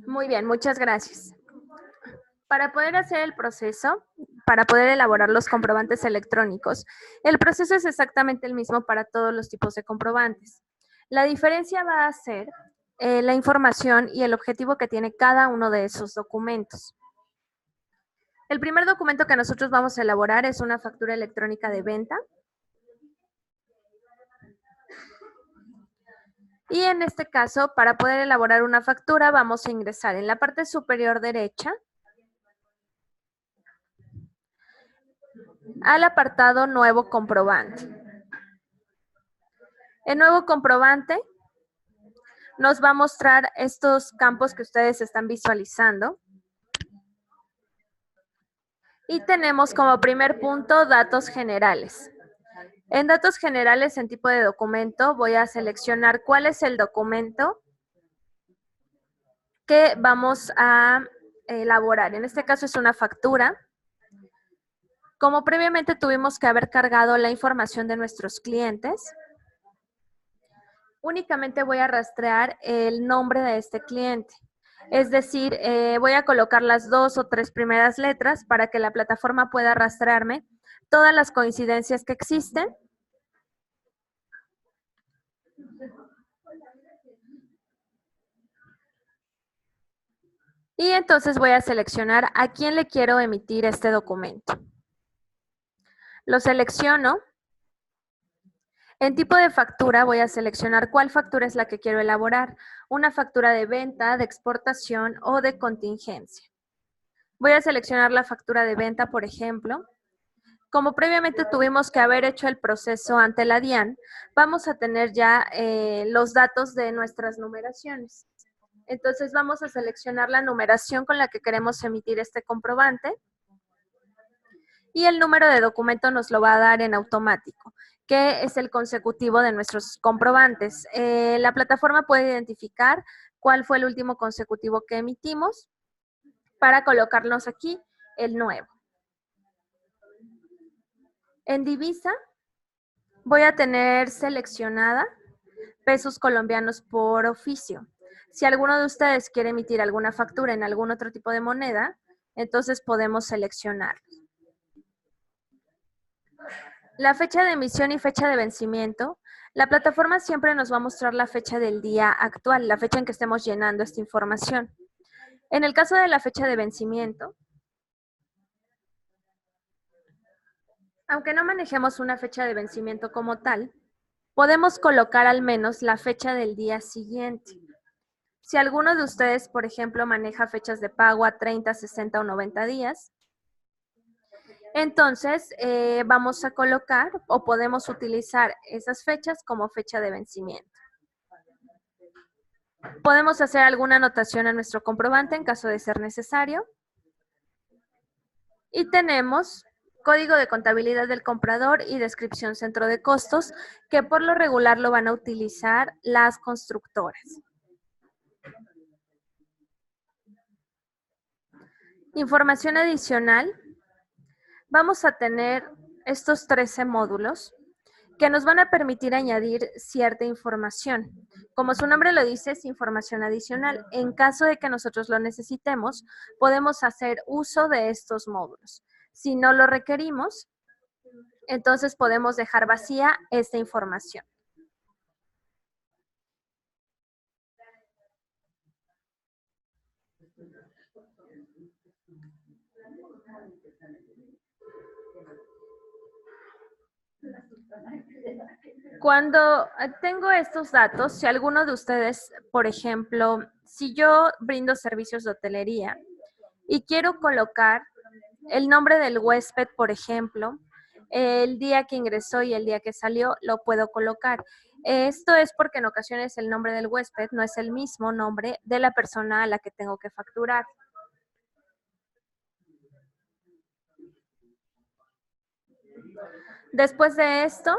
Muy bien, muchas gracias. Para poder hacer el proceso, para poder elaborar los comprobantes electrónicos, el proceso es exactamente el mismo para todos los tipos de comprobantes. La diferencia va a ser la información y el objetivo que tiene cada uno de esos documentos. El primer documento que nosotros vamos a elaborar es una factura electrónica de venta. Y en este caso, para poder elaborar una factura, vamos a ingresar en la parte superior derecha al apartado Nuevo comprobante. El nuevo comprobante nos va a mostrar estos campos que ustedes están visualizando. Y tenemos como primer punto datos generales. En datos generales, en tipo de documento, voy a seleccionar cuál es el documento que vamos a elaborar. En este caso es una factura. Como previamente tuvimos que haber cargado la información de nuestros clientes, únicamente voy a rastrear el nombre de este cliente. Es decir, voy a colocar las 2 o 3 primeras letras para que la plataforma pueda rastrearme todas las coincidencias que existen. Y entonces voy a seleccionar a quién le quiero emitir este documento. Lo selecciono. En tipo de factura voy a seleccionar cuál factura es la que quiero elaborar. Una factura de venta, de exportación o de contingencia. Voy a seleccionar la factura de venta, por ejemplo. Como previamente tuvimos que haber hecho el proceso ante la DIAN, vamos a tener ya los datos de nuestras numeraciones. Entonces vamos a seleccionar la numeración con la que queremos emitir este comprobante y el número de documento nos lo va a dar en automático, que es el consecutivo de nuestros comprobantes. La plataforma puede identificar cuál fue el último consecutivo que emitimos para colocarnos aquí el nuevo. En divisa voy a tener seleccionada pesos colombianos por oficio. Si alguno de ustedes quiere emitir alguna factura en algún otro tipo de moneda, entonces podemos seleccionar. La fecha de emisión y fecha de vencimiento. La plataforma siempre nos va a mostrar la fecha del día actual, la fecha en que estemos llenando esta información. En el caso de la fecha de vencimiento, aunque no manejemos una fecha de vencimiento como tal, podemos colocar al menos la fecha del día siguiente. Si alguno de ustedes, por ejemplo, maneja fechas de pago a 30, 60 o 90 días, entonces vamos a colocar o podemos utilizar esas fechas como fecha de vencimiento. Podemos hacer alguna anotación a nuestro comprobante en caso de ser necesario. Y tenemos código de contabilidad del comprador y descripción centro de costos, que por lo regular lo van a utilizar las constructoras. Información adicional. Vamos a tener estos 13 módulos que nos van a permitir añadir cierta información. Como su nombre lo dice, es información adicional. En caso de que nosotros lo necesitemos, podemos hacer uso de estos módulos. Si no lo requerimos, entonces podemos dejar vacía esta información. Cuando tengo estos datos, si alguno de ustedes, por ejemplo, si yo brindo servicios de hotelería y quiero colocar el nombre del huésped, por ejemplo, el día que ingresó y el día que salió, lo puedo colocar. Esto es porque en ocasiones el nombre del huésped no es el mismo nombre de la persona a la que tengo que facturar. Después de esto,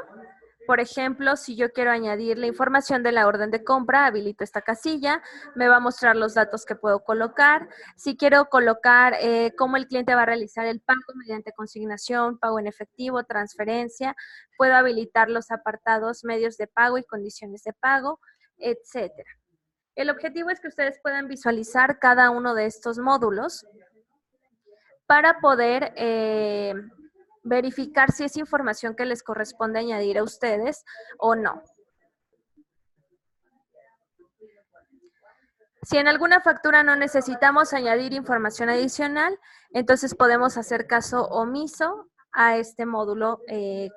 por ejemplo, si yo quiero añadir la información de la orden de compra, habilito esta casilla, me va a mostrar los datos que puedo colocar. Si quiero colocar cómo el cliente va a realizar el pago mediante consignación, pago en efectivo, transferencia, puedo habilitar los apartados medios de pago y condiciones de pago, etcétera. El objetivo es que ustedes puedan visualizar cada uno de estos módulos para poder verificar si es información que les corresponde añadir a ustedes o no. Si en alguna factura no necesitamos añadir información adicional, entonces podemos hacer caso omiso a este módulo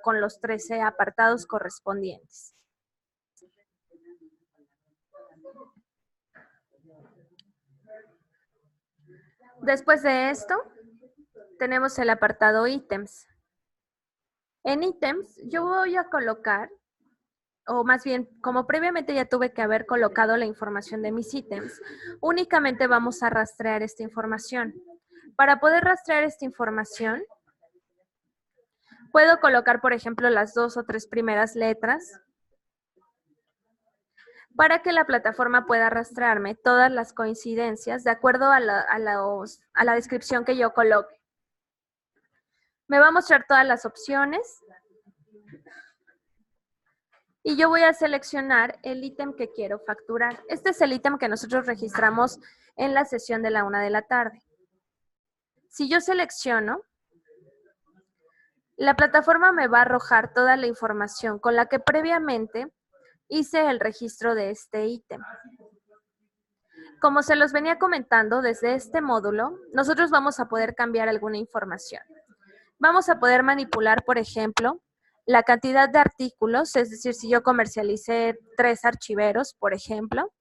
con los 13 apartados correspondientes. Después de esto, tenemos el apartado ítems. En ítems, yo voy a colocar, o más bien, como previamente ya tuve que haber colocado la información de mis ítems, únicamente vamos a rastrear esta información. Para poder rastrear esta información, puedo colocar, por ejemplo, las 2 o 3 primeras letras para que la plataforma pueda rastrearme todas las coincidencias de acuerdo a la descripción que yo coloque. Me va a mostrar todas las opciones y yo voy a seleccionar el ítem que quiero facturar. Este es el ítem que nosotros registramos en la sesión de la 1 de la tarde. Si yo selecciono, la plataforma me va a arrojar toda la información con la que previamente hice el registro de este ítem. Como se los venía comentando, desde este módulo, nosotros vamos a poder cambiar alguna información. Vamos a poder manipular, por ejemplo, la cantidad de artículos, es decir, si yo comercialicé 3 archiveros, por ejemplo,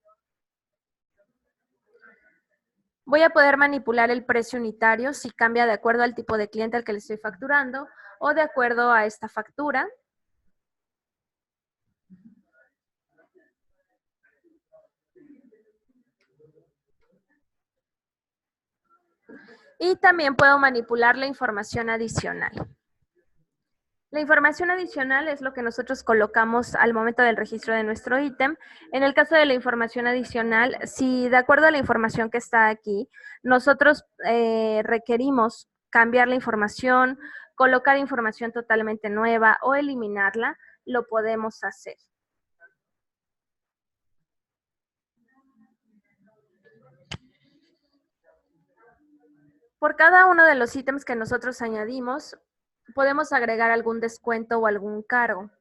voy a poder manipular el precio unitario si cambia de acuerdo al tipo de cliente al que le estoy facturando o de acuerdo a esta factura. Y también puedo manipular la información adicional. La información adicional es lo que nosotros colocamos al momento del registro de nuestro ítem. En el caso de la información adicional, si de acuerdo a la información que está aquí, nosotros requerimos cambiar la información, colocar información totalmente nueva o eliminarla, lo podemos hacer. Por cada uno de los ítems que nosotros añadimos, podemos agregar algún descuento o algún cargo.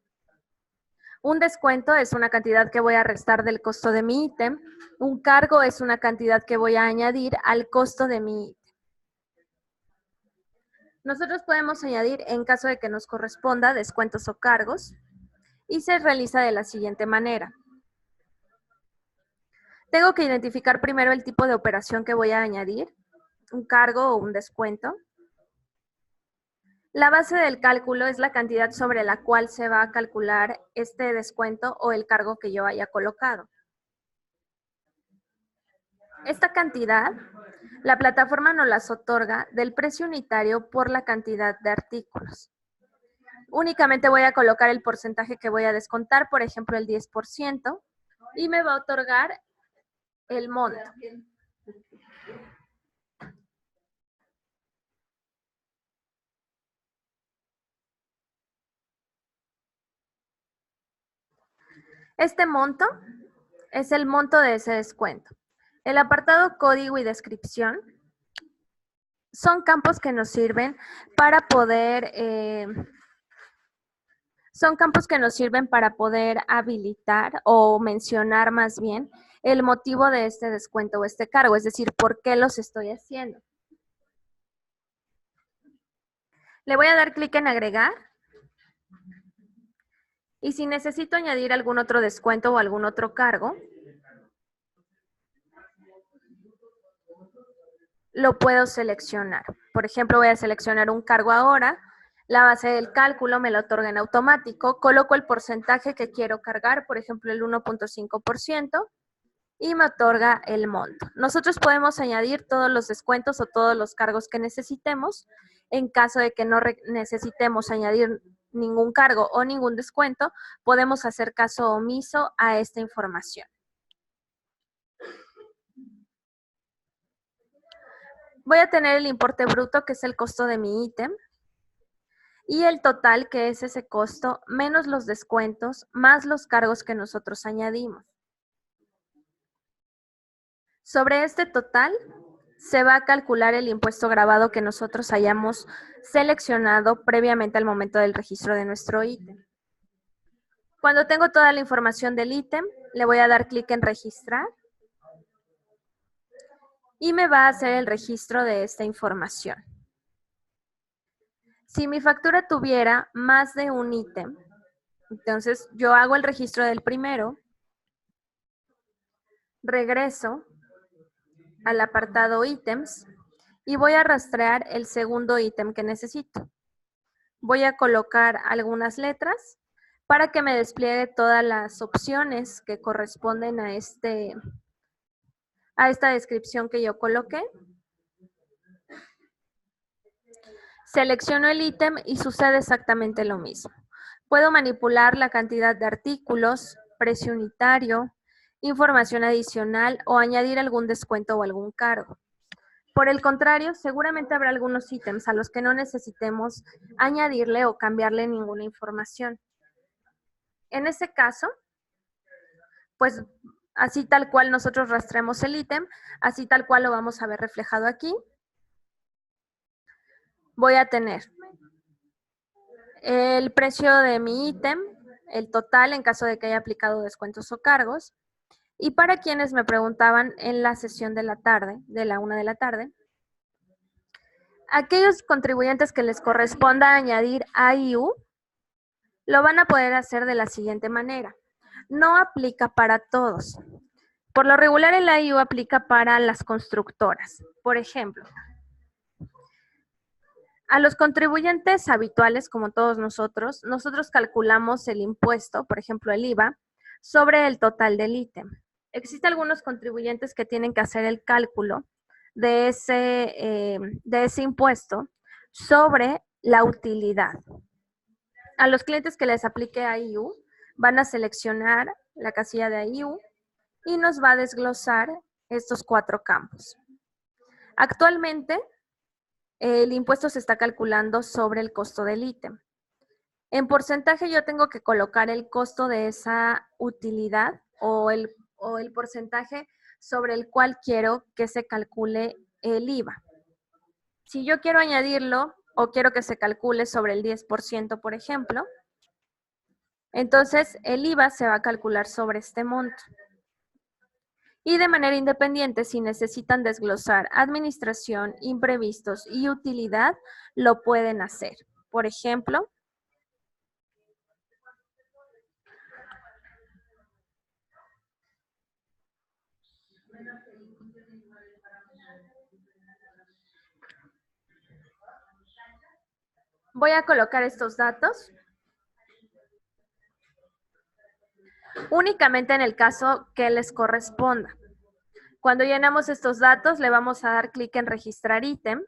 Un descuento es una cantidad que voy a restar del costo de mi ítem. Un cargo es una cantidad que voy a añadir al costo de mi ítem. Nosotros podemos añadir, en caso de que nos corresponda, descuentos o cargos, y se realiza de la siguiente manera. Tengo que identificar primero el tipo de operación que voy a añadir, un cargo o un descuento. La base del cálculo es la cantidad sobre la cual se va a calcular este descuento o el cargo que yo haya colocado. Esta cantidad, la plataforma nos las otorga del precio unitario por la cantidad de artículos. Únicamente voy a colocar el porcentaje que voy a descontar, por ejemplo, el 10%, y me va a otorgar el monto. Este monto es el monto de ese descuento. El apartado código y descripción son campos que nos sirven para poder habilitar o mencionar más bien el motivo de este descuento o este cargo, es decir, por qué los estoy haciendo. Le voy a dar clic en agregar. Y si necesito añadir algún otro descuento o algún otro cargo, lo puedo seleccionar. Por ejemplo, voy a seleccionar un cargo ahora, La base del cálculo me la otorga en automático, coloco el porcentaje que quiero cargar, por ejemplo el 1.5%, y me otorga el monto. Nosotros podemos añadir todos los descuentos o todos los cargos que necesitemos. En caso de que no necesitemos añadir ningún cargo o ningún descuento, podemos hacer caso omiso a esta información. Voy a tener el importe bruto, que es el costo de mi ítem, y el total, que es ese costo, menos los descuentos, más los cargos que nosotros añadimos. Sobre este total, se va a calcular el impuesto gravado que nosotros hayamos seleccionado previamente al momento del registro de nuestro ítem. Cuando tengo toda la información del ítem, le voy a dar clic en registrar y me va a hacer el registro de esta información. Si mi factura tuviera más de un ítem, entonces yo hago el registro del primero, regreso al apartado ítems y voy a rastrear el segundo ítem que necesito. Voy a colocar algunas letras para que me despliegue todas las opciones que corresponden a esta descripción que yo coloqué. Selecciono el ítem y sucede exactamente lo mismo. Puedo manipular la cantidad de artículos, precio unitario, información adicional o añadir algún descuento o algún cargo. Por el contrario, seguramente habrá algunos ítems a los que no necesitemos añadirle o cambiarle ninguna información. En ese caso, pues así tal cual nosotros rastreamos el ítem, así tal cual lo vamos a ver reflejado aquí. Voy a tener el precio de mi ítem, el total en caso de que haya aplicado descuentos o cargos. Y para quienes me preguntaban en la sesión de la tarde, de la 1 de la tarde, aquellos contribuyentes que les corresponda añadir AIU, lo van a poder hacer de la siguiente manera. No aplica para todos. Por lo regular, el AIU aplica para las constructoras. Por ejemplo, a los contribuyentes habituales, como todos nosotros calculamos el impuesto, por ejemplo el IVA, sobre el total del ítem. Existen algunos contribuyentes que tienen que hacer el cálculo de ese impuesto sobre la utilidad. A los clientes que les aplique AIU, van a seleccionar la casilla de AIU y nos va a desglosar estos 4 campos. Actualmente, el impuesto se está calculando sobre el costo del ítem. En porcentaje yo tengo que colocar el costo de esa utilidad o el porcentaje sobre el cual quiero que se calcule el IVA. Si yo quiero añadirlo o quiero que se calcule sobre el 10%, por ejemplo, entonces el IVA se va a calcular sobre este monto. Y de manera independiente, si necesitan desglosar administración, imprevistos y utilidad, lo pueden hacer. Por ejemplo, voy a colocar estos datos únicamente en el caso que les corresponda. Cuando llenamos estos datos, le vamos a dar clic en registrar ítem.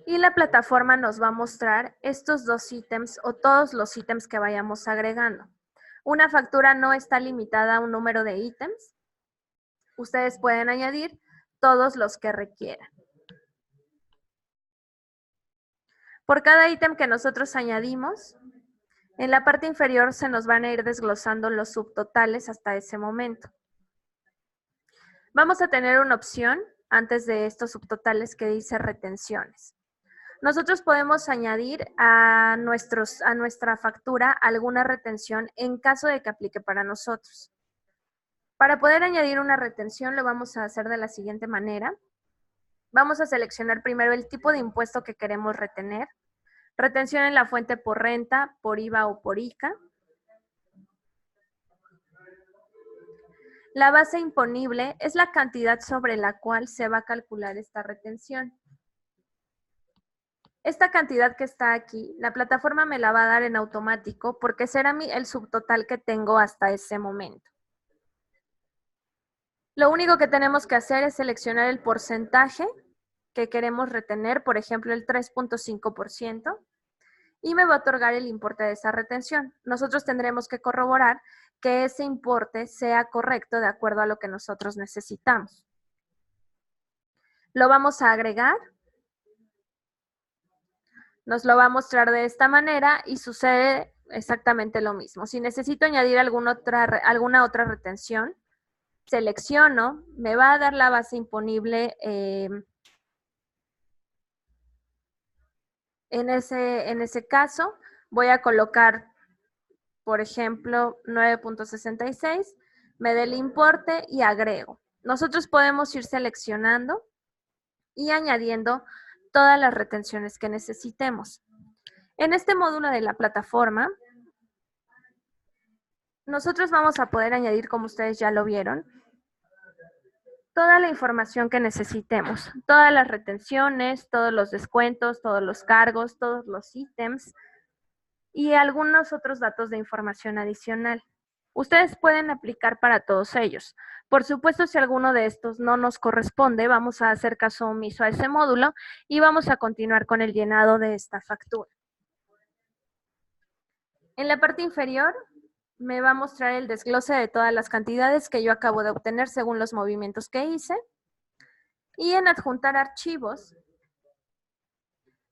Y la plataforma nos va a mostrar estos 2 ítems o todos los ítems que vayamos agregando. Una factura no está limitada a un número de ítems. Ustedes pueden añadir todos los que requieran. Por cada ítem que nosotros añadimos, en la parte inferior se nos van a ir desglosando los subtotales hasta ese momento. Vamos a tener una opción antes de estos subtotales que dice retenciones. Nosotros podemos añadir a nuestra factura alguna retención en caso de que aplique para nosotros. Para poder añadir una retención lo vamos a hacer de la siguiente manera. Vamos a seleccionar primero el tipo de impuesto que queremos retener. Retención en la fuente por renta, por IVA o por ICA. La base imponible es la cantidad sobre la cual se va a calcular esta retención. Esta cantidad que está aquí, la plataforma me la va a dar en automático porque será el subtotal que tengo hasta ese momento. Lo único que tenemos que hacer es seleccionar el porcentaje que queremos retener, por ejemplo, el 3.5%, y me va a otorgar el importe de esa retención. Nosotros tendremos que corroborar que ese importe sea correcto de acuerdo a lo que nosotros necesitamos. Lo vamos a agregar. Nos lo va a mostrar de esta manera y sucede exactamente lo mismo. Si necesito añadir alguna otra retención, selecciono, me va a dar la base imponible en ese caso. Voy a colocar, por ejemplo, 9.66, me da el importe y agrego. Nosotros podemos ir seleccionando y añadiendo todas las retenciones que necesitemos. En este módulo de la plataforma, nosotros vamos a poder añadir, como ustedes ya lo vieron, toda la información que necesitemos, todas las retenciones, todos los descuentos, todos los cargos, todos los ítems y algunos otros datos de información adicional. Ustedes pueden aplicar para todos ellos. Por supuesto, si alguno de estos no nos corresponde, vamos a hacer caso omiso a ese módulo y vamos a continuar con el llenado de esta factura. En la parte inferior me va a mostrar el desglose de todas las cantidades que yo acabo de obtener según los movimientos que hice. Y en adjuntar archivos,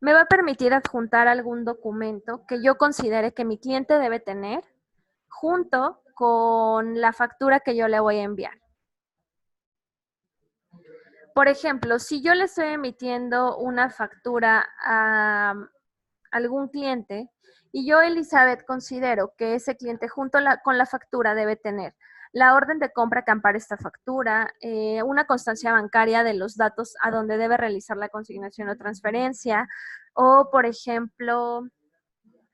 me va a permitir adjuntar algún documento que yo considere que mi cliente debe tener junto con la factura que yo le voy a enviar. Por ejemplo, si yo le estoy emitiendo una factura a algún cliente y yo, Elizabeth, considero que ese cliente junto con la factura debe tener la orden de compra que ampara esta factura, una constancia bancaria de los datos a donde debe realizar la consignación o transferencia, o, por ejemplo,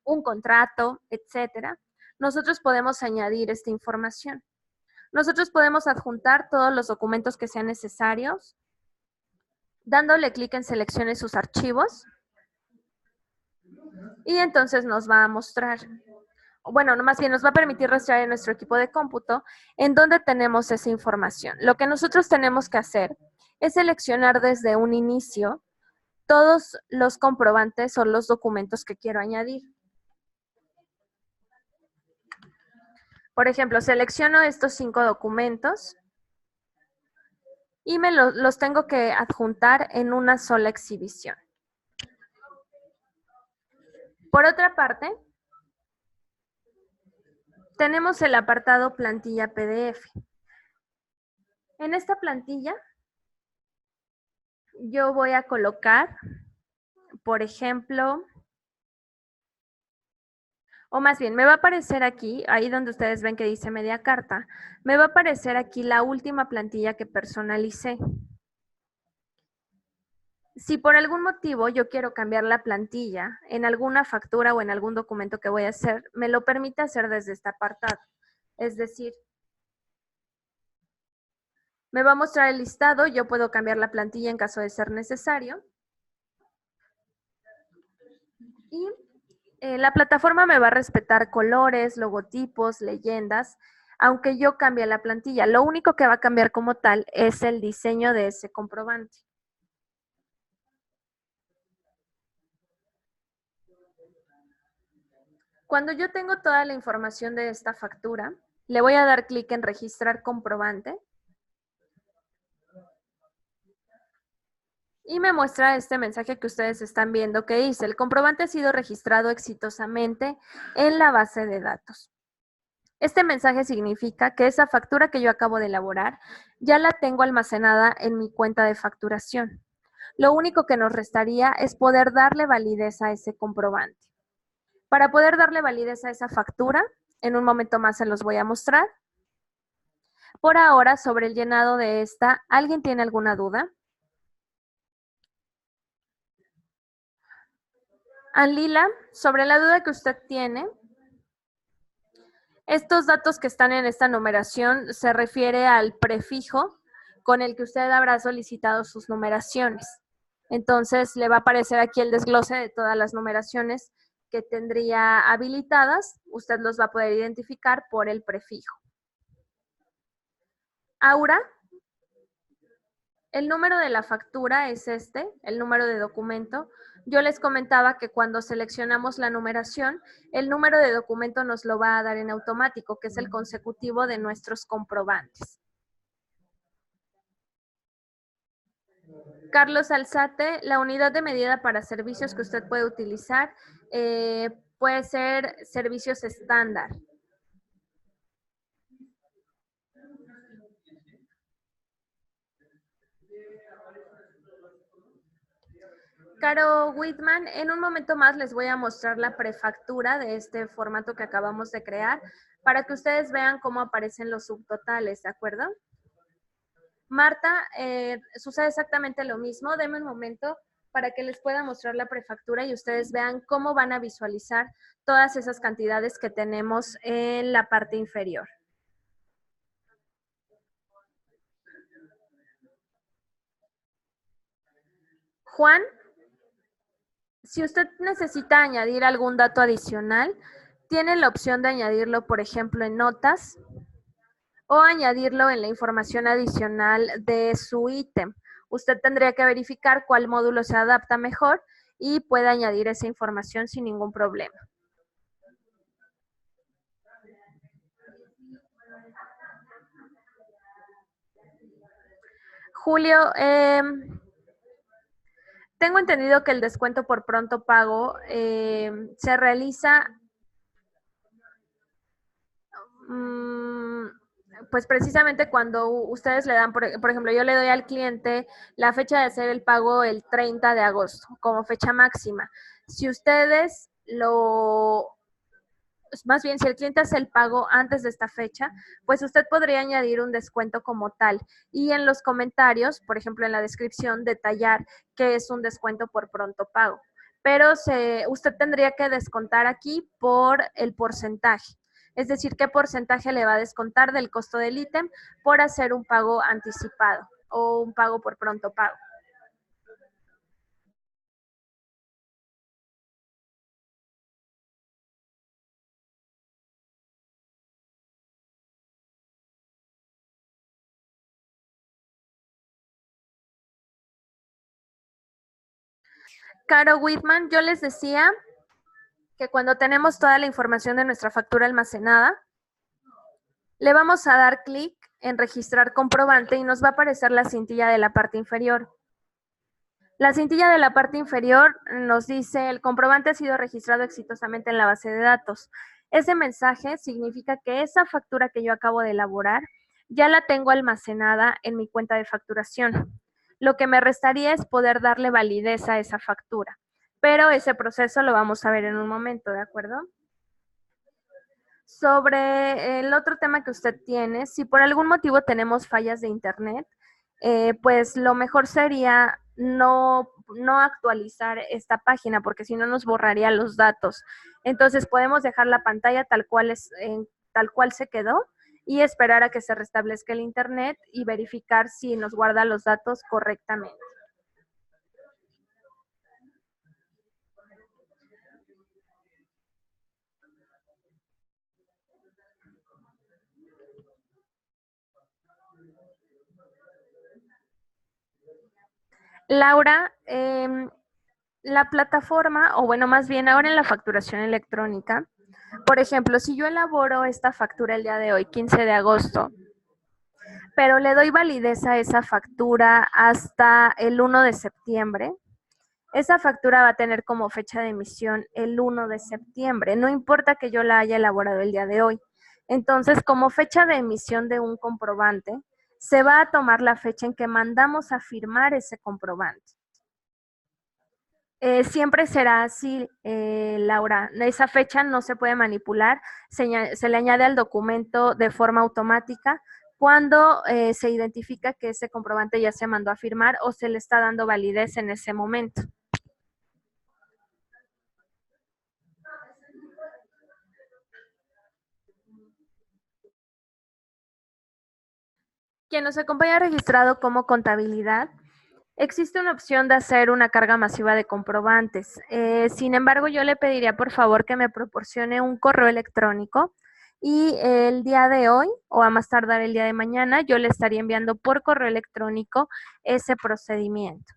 un contrato, etcétera. Nosotros podemos añadir esta información. Nosotros podemos adjuntar todos los documentos que sean necesarios, dándole clic en seleccione sus archivos, y entonces nos va a mostrar, bueno, más bien nos va a permitir rastrear en nuestro equipo de cómputo en donde tenemos esa información. Lo que nosotros tenemos que hacer es seleccionar desde un inicio todos los comprobantes o los documentos que quiero añadir. Por ejemplo, selecciono estos 5 documentos y los tengo que adjuntar en una sola exhibición. Por otra parte, tenemos el apartado plantilla PDF. En esta plantilla, yo voy a colocar, por ejemplo, o más bien, me va a aparecer aquí, ahí donde ustedes ven que dice media carta, me va a aparecer aquí la última plantilla que personalicé. Si por algún motivo yo quiero cambiar la plantilla en alguna factura o en algún documento que voy a hacer, me lo permite hacer desde este apartado. Es decir, me va a mostrar el listado, yo puedo cambiar la plantilla en caso de ser necesario. Y la plataforma me va a respetar colores, logotipos, leyendas, aunque yo cambie la plantilla. Lo único que va a cambiar como tal es el diseño de ese comprobante. Cuando yo tengo toda la información de esta factura, le voy a dar clic en registrar comprobante. Y me muestra este mensaje que ustedes están viendo que dice, el comprobante ha sido registrado exitosamente en la base de datos. Este mensaje significa que esa factura que yo acabo de elaborar ya la tengo almacenada en mi cuenta de facturación. Lo único que nos restaría es poder darle validez a ese comprobante. Para poder darle validez a esa factura, en un momento más se los voy a mostrar. Por ahora, sobre el llenado de esta, ¿alguien tiene alguna duda? Anlila, sobre la duda que usted tiene, estos datos que están en esta numeración se refiere al prefijo con el que usted habrá solicitado sus numeraciones. Entonces le va a aparecer aquí el desglose de todas las numeraciones que tendría habilitadas. Usted los va a poder identificar por el prefijo. Aura, el número de la factura es este, el número de documento. Yo les comentaba que cuando seleccionamos la numeración, el número de documento nos lo va a dar en automático, que es el consecutivo de nuestros comprobantes. Carlos Alzate, la unidad de medida para servicios que usted puede utilizar puede ser servicios estándar. Caro Whitman, en un momento más les voy a mostrar la prefactura de este formato que acabamos de crear para que ustedes vean cómo aparecen los subtotales, ¿de acuerdo? Marta, sucede exactamente lo mismo. Deme un momento para que les pueda mostrar la prefactura y ustedes vean cómo van a visualizar todas esas cantidades que tenemos en la parte inferior. Juan, si usted necesita añadir algún dato adicional, tiene la opción de añadirlo, por ejemplo, en notas o añadirlo en la información adicional de su ítem. Usted tendría que verificar cuál módulo se adapta mejor y puede añadir esa información sin ningún problema. Julio, tengo entendido que el descuento por pronto pago se realiza pues precisamente cuando ustedes le dan, por ejemplo, yo le doy al cliente la fecha de hacer el pago el 30 de agosto como fecha máxima. Si ustedes más bien, si el cliente hace el pago antes de esta fecha, pues usted podría añadir un descuento como tal. Y en los comentarios, por ejemplo, en la descripción, detallar que es un descuento por pronto pago. Pero usted tendría que descontar aquí por el porcentaje. Es decir, qué porcentaje le va a descontar del costo del ítem por hacer un pago anticipado o un pago por pronto pago. Caro Whitman, yo les decía que cuando tenemos toda la información de nuestra factura almacenada, le vamos a dar clic en registrar comprobante y nos va a aparecer la cintilla de la parte inferior. La cintilla de la parte inferior nos dice el comprobante ha sido registrado exitosamente en la base de datos. Ese mensaje significa que esa factura que yo acabo de elaborar ya la tengo almacenada en mi cuenta de facturación. Lo que me restaría es poder darle validez a esa factura. Pero ese proceso lo vamos a ver en un momento, ¿de acuerdo? Sobre el otro tema que usted tiene, si por algún motivo tenemos fallas de internet, pues lo mejor sería no actualizar esta página porque si no nos borraría los datos. Entonces podemos dejar la pantalla tal cual se quedó y esperar a que se restablezca el internet y verificar si nos guarda los datos correctamente. Laura, la plataforma, o bueno, más bien ahora en la facturación electrónica, por ejemplo, si yo elaboro esta factura el día de hoy, 15 de agosto, pero le doy validez a esa factura hasta el 1 de septiembre, esa factura va a tener como fecha de emisión el 1 de septiembre, no importa que yo la haya elaborado el día de hoy. Entonces, como fecha de emisión de un comprobante, se va a tomar la fecha en que mandamos a firmar ese comprobante. Siempre será así, Laura. Esa fecha no se puede manipular, se le añade al documento de forma automática cuando se identifica que ese comprobante ya se mandó a firmar o se le está dando validez en ese momento. Quien nos acompaña registrado como contabilidad Existe una opción de hacer una carga masiva de comprobantes. Sin embargo, yo le pediría por favor que me proporcione un correo electrónico y el día de hoy o a más tardar el día de mañana yo le estaría enviando por correo electrónico ese procedimiento.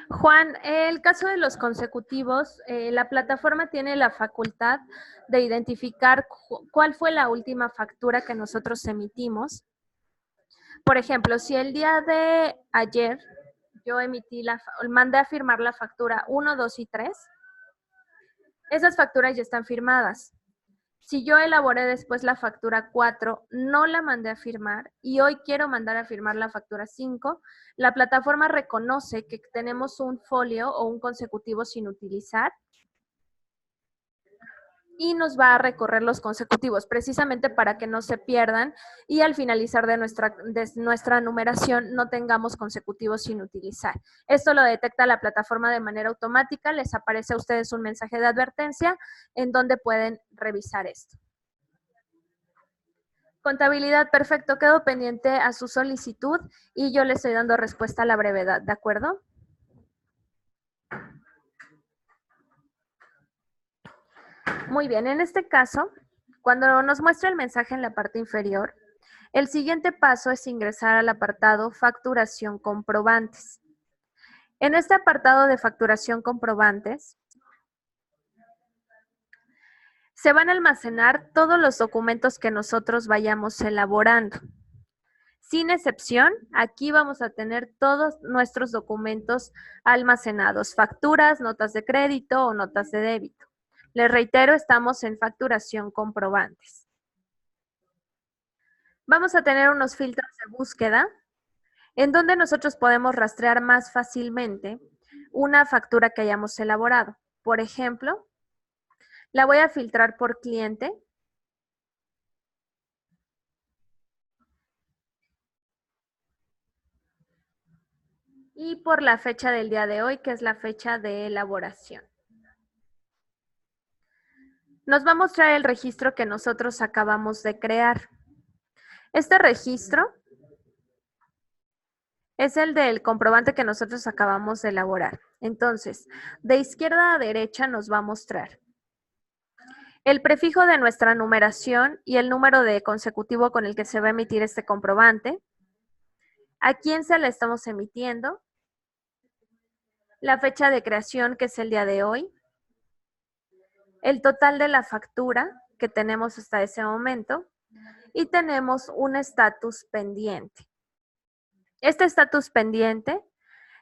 Juan, el caso de los consecutivos, la plataforma tiene la facultad de identificar cuál fue la última factura que nosotros emitimos. Por ejemplo, si el día de ayer yo mandé a firmar la factura 1, 2 y 3, esas facturas ya están firmadas. Si yo elaboré después la factura 4, no la mandé a firmar y hoy quiero mandar a firmar la factura 5, la plataforma reconoce que tenemos un folio o un consecutivo sin utilizar y nos va a recorrer los consecutivos, precisamente para que no se pierdan y al finalizar de nuestra numeración no tengamos consecutivos sin utilizar. Esto lo detecta la plataforma de manera automática, les aparece a ustedes un mensaje de advertencia en donde pueden revisar esto. Contabilidad, perfecto, quedo pendiente a su solicitud y yo le estoy dando respuesta a la brevedad, ¿de acuerdo? Muy bien, en este caso, cuando nos muestra el mensaje en la parte inferior, el siguiente paso es ingresar al apartado Facturación Comprobantes. En este apartado de Facturación Comprobantes, se van a almacenar todos los documentos que nosotros vayamos elaborando. Sin excepción, aquí vamos a tener todos nuestros documentos almacenados, facturas, notas de crédito o notas de débito. Les reitero, estamos en facturación comprobantes. Vamos a tener unos filtros de búsqueda en donde nosotros podemos rastrear más fácilmente una factura que hayamos elaborado. Por ejemplo, la voy a filtrar por cliente. Y por la fecha del día de hoy, que es la fecha de elaboración. Nos va a mostrar el registro que nosotros acabamos de crear. Este registro es el del comprobante que nosotros acabamos de elaborar. Entonces, de izquierda a derecha nos va a mostrar el prefijo de nuestra numeración y el número de consecutivo con el que se va a emitir este comprobante, a quién se le estamos emitiendo, la fecha de creación, que es el día de hoy, el total de la factura que tenemos hasta ese momento y tenemos un estatus pendiente. Este estatus pendiente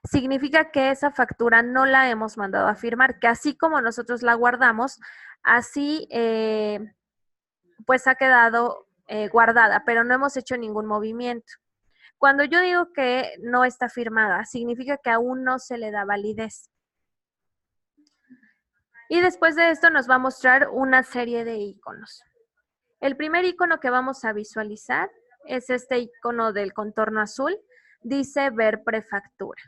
significa que esa factura no la hemos mandado a firmar, que así como nosotros la guardamos, así pues ha quedado guardada, pero no hemos hecho ningún movimiento. Cuando yo digo que no está firmada, significa que aún no se le da validez. Y después de esto nos va a mostrar una serie de iconos. El primer icono que vamos a visualizar es este icono del contorno azul, dice ver prefactura.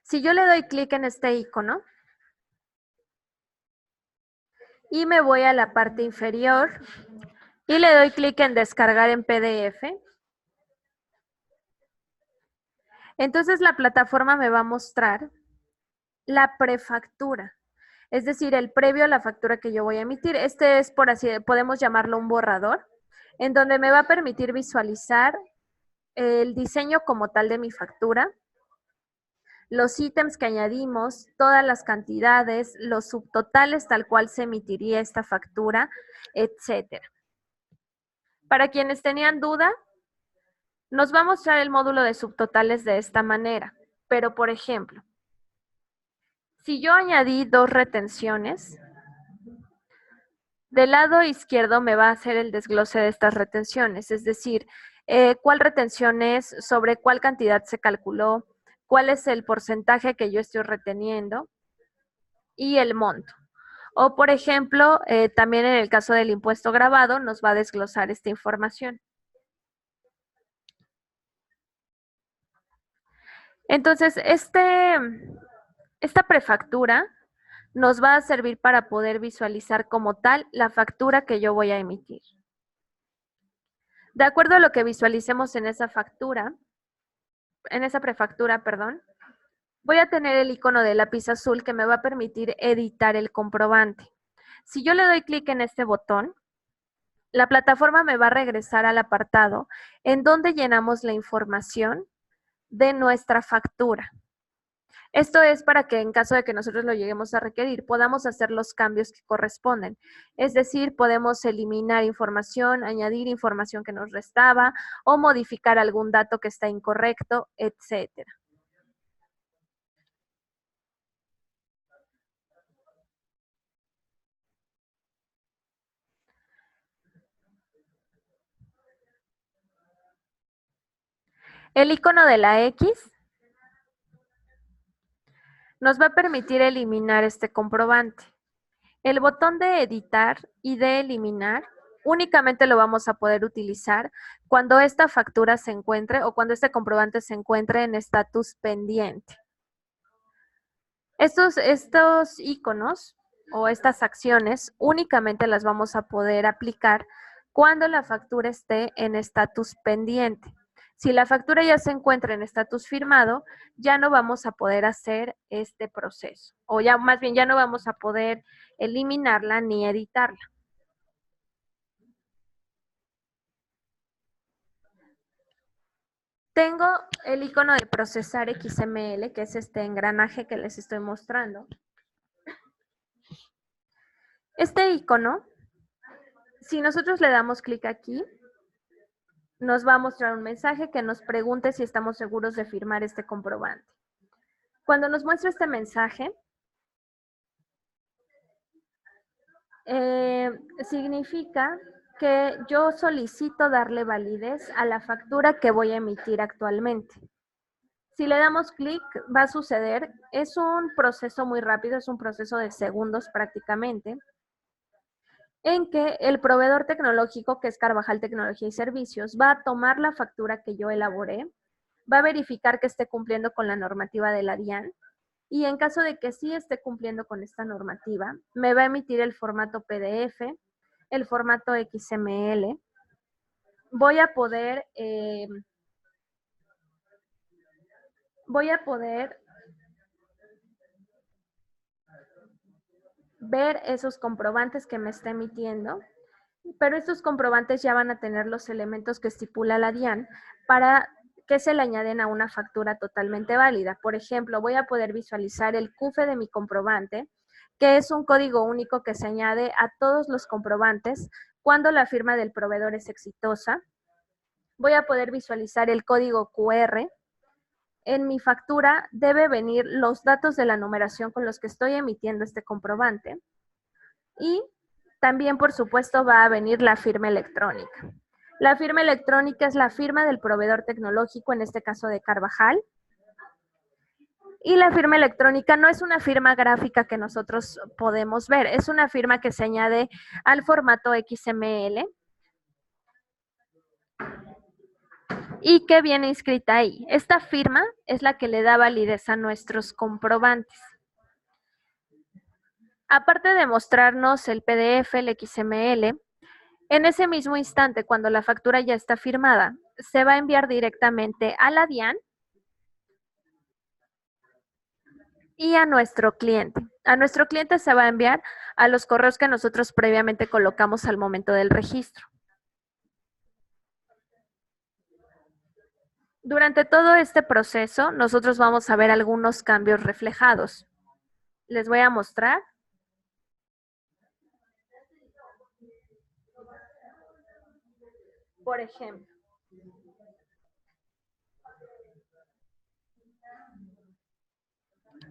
Si yo le doy clic en este icono y me voy a la parte inferior y le doy clic en descargar en PDF, entonces la plataforma me va a mostrar la prefactura, es decir, el previo a la factura que yo voy a emitir. Este es, por así, podemos llamarlo un borrador, en donde me va a permitir visualizar el diseño como tal de mi factura, los ítems que añadimos, todas las cantidades, los subtotales tal cual se emitiría esta factura, etcétera. Para quienes tenían duda, Nos va a mostrar el módulo de subtotales de esta manera, pero por ejemplo, si yo añadí 2 retenciones, del lado izquierdo me va a hacer el desglose de estas retenciones, es decir, cuál retención es, sobre cuál cantidad se calculó, cuál es el porcentaje que yo estoy reteniendo y el monto. O, por ejemplo, también en el caso del impuesto grabado, nos va a desglosar esta información. Entonces, esta prefactura nos va a servir para poder visualizar como tal la factura que yo voy a emitir. De acuerdo a lo que visualicemos en esa factura, en esa prefactura, perdón, voy a tener el icono de lápiz azul que me va a permitir editar el comprobante. Si yo le doy clic en este botón, la plataforma me va a regresar al apartado en donde llenamos la información de nuestra factura. Esto es para que en caso de que nosotros lo lleguemos a requerir, podamos hacer los cambios que corresponden. Es decir, podemos eliminar información, añadir información que nos restaba o modificar algún dato que está incorrecto, etcétera. El icono de la X nos va a permitir eliminar este comprobante. El botón de editar y de eliminar únicamente lo vamos a poder utilizar cuando esta factura se encuentre o cuando este comprobante se encuentre en estatus pendiente. Estos iconos o estas acciones únicamente las vamos a poder aplicar cuando la factura esté en estatus pendiente. Si la factura ya se encuentra en estatus firmado, ya no vamos a poder hacer este proceso, o ya más bien ya no vamos a poder eliminarla ni editarla. Tengo el icono de procesar XML, que es este engranaje que les estoy mostrando. Este icono, si nosotros le damos clic aquí, nos va a mostrar un mensaje que nos pregunte si estamos seguros de firmar este comprobante. Cuando nos muestra este mensaje, significa que yo solicito darle validez a la factura que voy a emitir actualmente. Si le damos clic, va a suceder, es un proceso muy rápido, es un proceso de segundos prácticamente, en que el proveedor tecnológico, que es Carvajal Tecnología y Servicios, va a tomar la factura que yo elaboré, va a verificar que esté cumpliendo con la normativa de la DIAN, y en caso de que sí esté cumpliendo con esta normativa, me va a emitir el formato PDF, el formato XML. Voy a poder ver esos comprobantes que me está emitiendo, pero estos comprobantes ya van a tener los elementos que estipula la DIAN para que se le añaden a una factura totalmente válida. Por ejemplo, voy a poder visualizar el CUFE de mi comprobante, que es un código único que se añade a todos los comprobantes cuando la firma del proveedor es exitosa. Voy a poder visualizar el código QR. En mi factura debe venir los datos de la numeración con los que estoy emitiendo este comprobante. Y también, por supuesto, va a venir la firma electrónica. La firma electrónica es la firma del proveedor tecnológico, en este caso de Carvajal. Y la firma electrónica no es una firma gráfica que nosotros podemos ver, es una firma que se añade al formato XML y que viene inscrita ahí. Esta firma es la que le da validez a nuestros comprobantes. Aparte de mostrarnos el PDF, el XML, en ese mismo instante, cuando la factura ya está firmada, se va a enviar directamente a la DIAN y a nuestro cliente. A nuestro cliente se va a enviar a los correos que nosotros previamente colocamos al momento del registro. Durante todo este proceso, nosotros vamos a ver algunos cambios reflejados. Les voy a mostrar. Por ejemplo,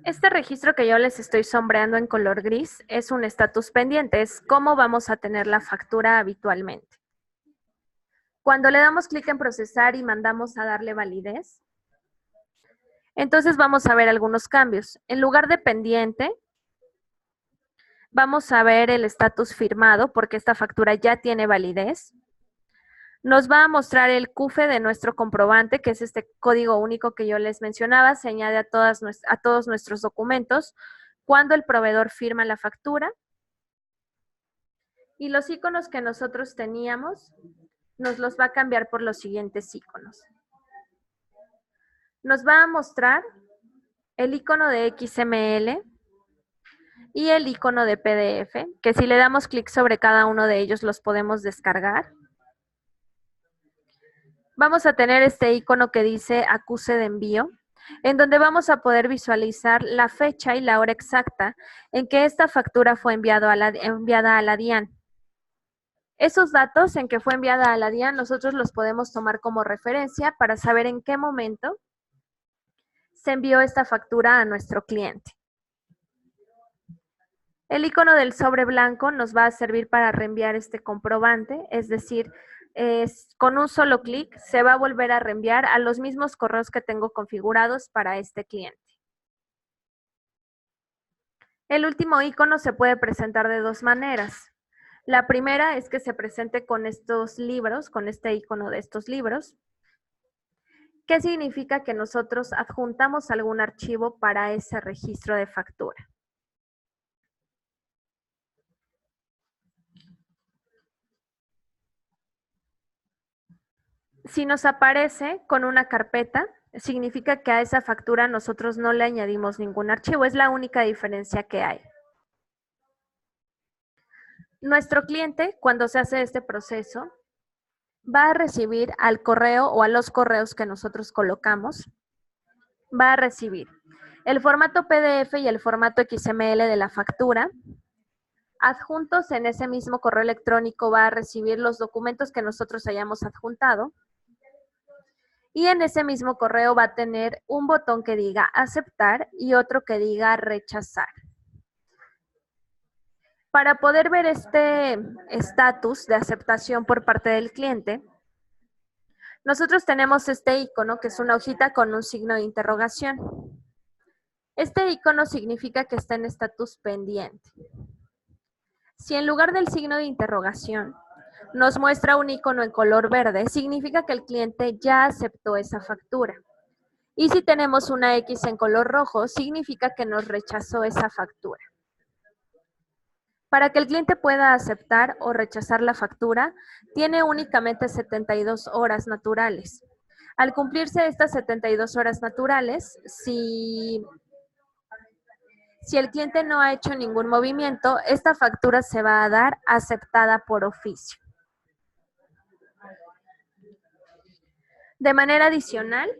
Este registro que yo les estoy sombreando en color gris es un estatus pendiente, es cómo vamos a tener la factura habitualmente. Cuando le damos clic en procesar y mandamos a darle validez, entonces vamos a ver algunos cambios. En lugar de pendiente, vamos a ver el estatus firmado porque esta factura ya tiene validez. Nos va a mostrar el CUFE de nuestro comprobante, que es este código único que yo les mencionaba, se añade a todos nuestros documentos cuando el proveedor firma la factura. Y los iconos que nosotros teníamos nos los va a cambiar por los siguientes iconos. Nos va a mostrar el icono de XML y el icono de PDF, que si le damos clic sobre cada uno de ellos los podemos descargar. Vamos a tener este icono que dice acuse de envío, en donde vamos a poder visualizar la fecha y la hora exacta en que esta factura fue enviada a la DIAN. Esos datos en que fue enviada a la DIAN nosotros los podemos tomar como referencia para saber en qué momento se envió esta factura a nuestro cliente. El icono del sobre blanco nos va a servir para reenviar este comprobante, es decir, con un solo clic se va a volver a reenviar a los mismos correos que tengo configurados para este cliente. El último icono se puede presentar de dos maneras. La primera es que se presente con estos libros, con este icono de estos libros. ¿Qué significa? Que nosotros adjuntamos algún archivo para ese registro de factura. Si nos aparece con una carpeta, significa que a esa factura nosotros no le añadimos ningún archivo, es la única diferencia que hay. Nuestro cliente, cuando se hace este proceso, va a recibir al correo o a los correos que nosotros colocamos, va a recibir el formato PDF y el formato XML de la factura. Adjuntos en ese mismo correo electrónico va a recibir los documentos que nosotros hayamos adjuntado. Y en ese mismo correo va a tener un botón que diga aceptar y otro que diga rechazar. Para poder ver este estatus de aceptación por parte del cliente, nosotros tenemos este icono que es una hojita con un signo de interrogación. Este icono significa que está en estatus pendiente. Si en lugar del signo de interrogación nos muestra un icono en color verde, significa que el cliente ya aceptó esa factura. Y si tenemos una X en color rojo, significa que nos rechazó esa factura. Para que el cliente pueda aceptar o rechazar la factura, tiene únicamente 72 horas naturales. Al cumplirse estas 72 horas naturales, si el cliente no ha hecho ningún movimiento, esta factura se va a dar aceptada por oficio. De manera adicional,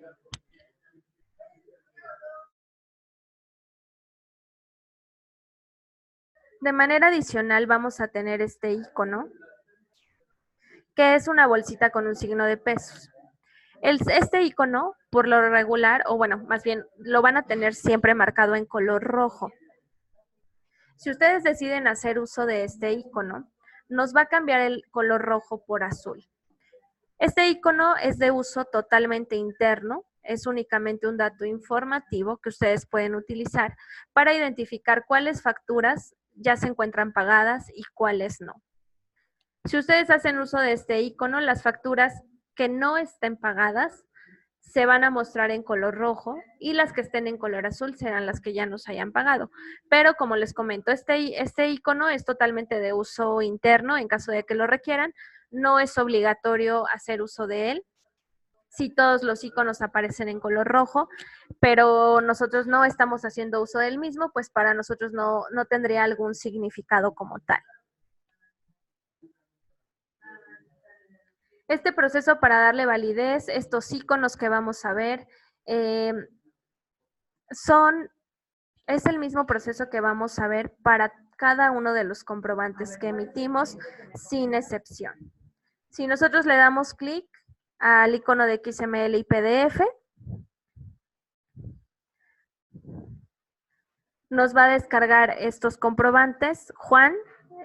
vamos a tener este icono, que es una bolsita con un signo de pesos. Este icono, por lo regular, o bueno, más bien, lo van a tener siempre marcado en color rojo. Si ustedes deciden hacer uso de este icono, nos va a cambiar el color rojo por azul. Este icono es de uso totalmente interno, es únicamente un dato informativo que ustedes pueden utilizar para identificar cuáles facturas ya se encuentran pagadas y cuáles no. Si ustedes hacen uso de este icono, las facturas que no estén pagadas se van a mostrar en color rojo y las que estén en color azul serán las que ya nos hayan pagado. Pero como les comento, este icono es totalmente de uso interno en caso de que lo requieran. No es obligatorio hacer uso de él. Sí, todos los iconos aparecen en color rojo, pero nosotros no estamos haciendo uso del mismo, pues para nosotros no tendría algún significado como tal. Este proceso para darle validez, estos iconos que vamos a ver, es el mismo proceso que vamos a ver para cada uno de los comprobantes que emitimos, sin excepción. Si nosotros le damos clic al icono de XML y PDF, nos va a descargar estos comprobantes. Juan,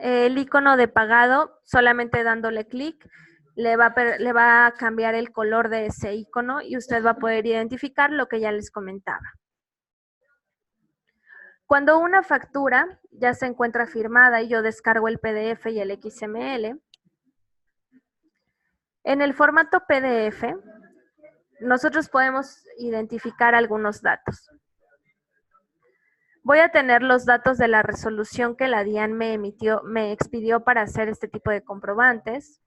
el icono de pagado, solamente dándole clic, le va a cambiar el color de ese icono y usted va a poder identificar lo que ya les comentaba. Cuando una factura ya se encuentra firmada y yo descargo el PDF y el XML, en el formato PDF, nosotros podemos identificar algunos datos. Voy a tener los datos de la resolución que la DIAN me expidió para hacer este tipo de comprobantes.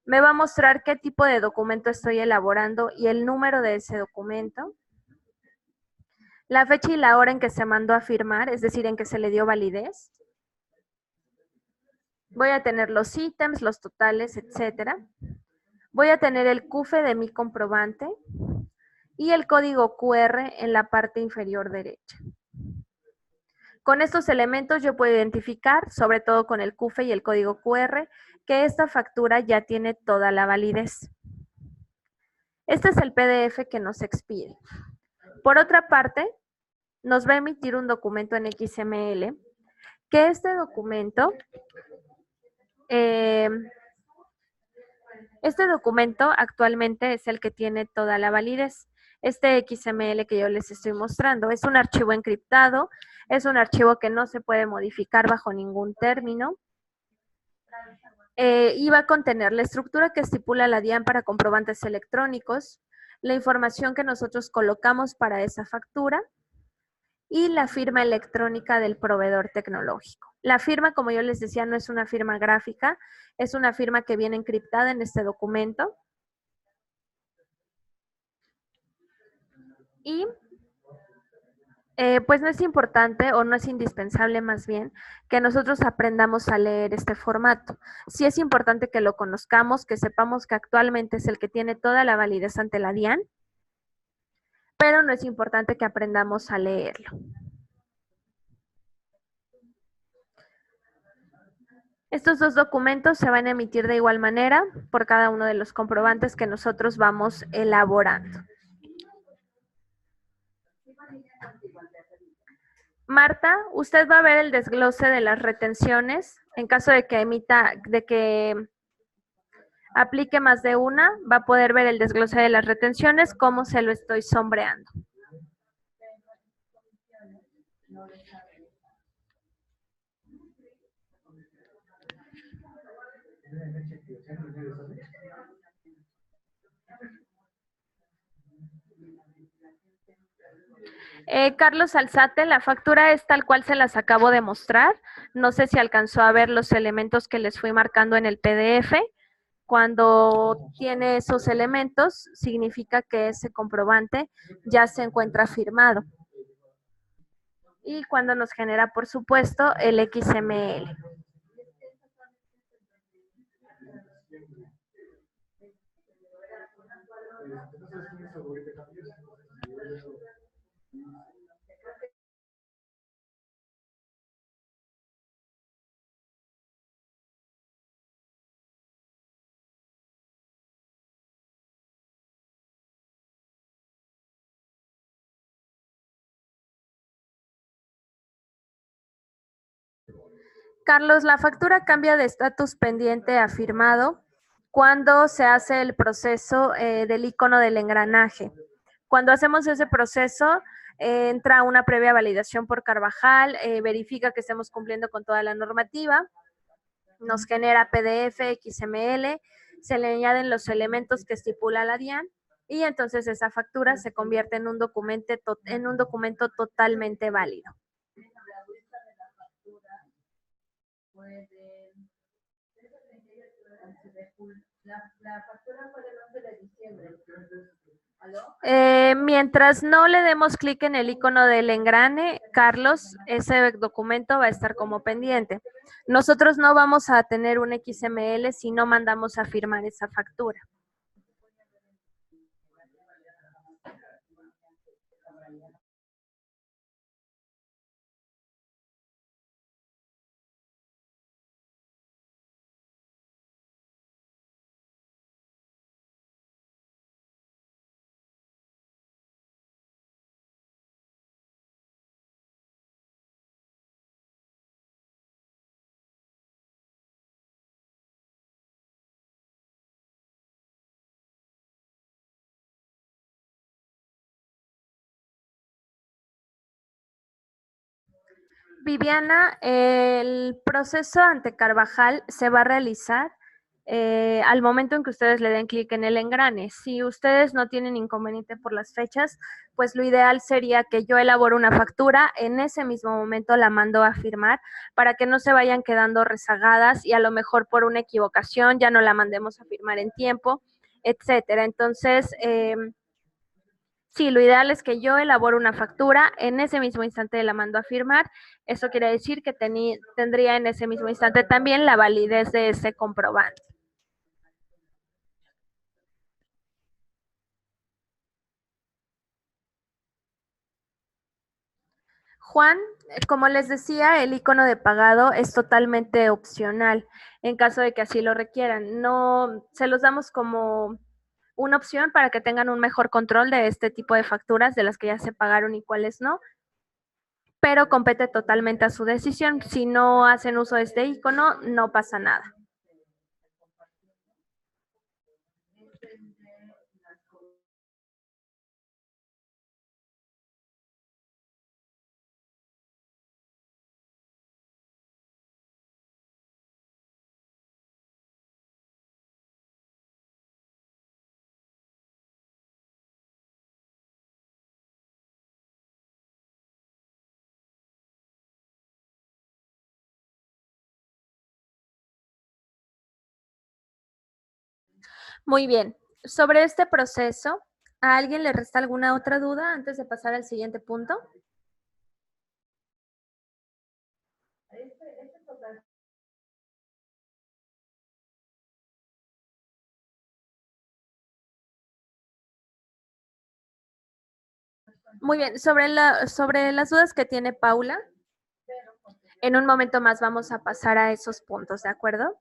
Me va a mostrar qué tipo de documento estoy elaborando y el número de ese documento. La fecha y la hora en que se mandó a firmar, es decir, en que se le dio validez. Voy a tener los ítems, los totales, etcétera. Voy a tener el CUFE de mi comprobante y el código QR en la parte inferior derecha. Con estos elementos yo puedo identificar, sobre todo con el CUFE y el código QR, que esta factura ya tiene toda la validez. Este es el PDF que nos expide. Por otra parte, nos va a emitir un documento en XML, que este documento actualmente es el que tiene toda la validez. Este XML que yo les estoy mostrando es un archivo encriptado, es un archivo que no se puede modificar bajo ningún término. Y va a contener la estructura que estipula la DIAN para comprobantes electrónicos, la información que nosotros colocamos para esa factura y la firma electrónica del proveedor tecnológico. La firma, como yo les decía, no es una firma gráfica, es una firma que viene encriptada en este documento. Y pues no es importante o no es indispensable más bien que nosotros aprendamos a leer este formato. Sí es importante que lo conozcamos, que sepamos que actualmente es el que tiene toda la validez ante la DIAN, pero no es importante que aprendamos a leerlo. Estos dos documentos se van a emitir de igual manera por cada uno de los comprobantes que nosotros vamos elaborando. Marta, usted va a ver el desglose de las retenciones en caso de que aplique más de una, va a poder ver el desglose de las retenciones, cómo se lo estoy sombreando. Carlos Alzate, la factura es tal cual se las acabo de mostrar. No sé si alcanzó a ver los elementos que les fui marcando en el PDF. Cuando tiene esos elementos, significa que ese comprobante ya se encuentra firmado. Y cuando nos genera, por supuesto, el XML. Carlos, la factura cambia de estatus pendiente a firmado cuando se hace el proceso del icono del engranaje. Cuando hacemos ese proceso, entra una previa validación por Carvajal, verifica que estemos cumpliendo con toda la normativa, nos genera PDF, XML, se le añaden los elementos que estipula la DIAN y entonces esa factura se convierte en un documento totalmente válido. La factura fue del 11 de diciembre. Mientras no le demos clic en el icono del engrane, Carlos, ese documento va a estar como pendiente. Nosotros no vamos a tener un XML si no mandamos a firmar esa factura. Viviana, el proceso ante Carvajal se va a realizar al momento en que ustedes le den clic en el engrane. Si ustedes no tienen inconveniente por las fechas, pues lo ideal sería que yo elabore una factura, en ese mismo momento la mando a firmar para que no se vayan quedando rezagadas y a lo mejor por una equivocación ya no la mandemos a firmar en tiempo, etcétera. Entonces, sí, lo ideal es que yo elabore una factura, en ese mismo instante la mando a firmar. Eso quiere decir que tendría en ese mismo instante también la validez de ese comprobante. Juan, como les decía, el icono de pagado es totalmente opcional en caso de que así lo requieran. No se los damos como una opción para que tengan un mejor control de este tipo de facturas, de las que ya se pagaron y cuáles no, pero compete totalmente a su decisión. Si no hacen uso de este icono, no pasa nada. Muy bien. Sobre este proceso, ¿a alguien le resta alguna otra duda antes de pasar al siguiente punto? Muy bien. Sobre las dudas que tiene Paula, en un momento más vamos a pasar a esos puntos, ¿de acuerdo?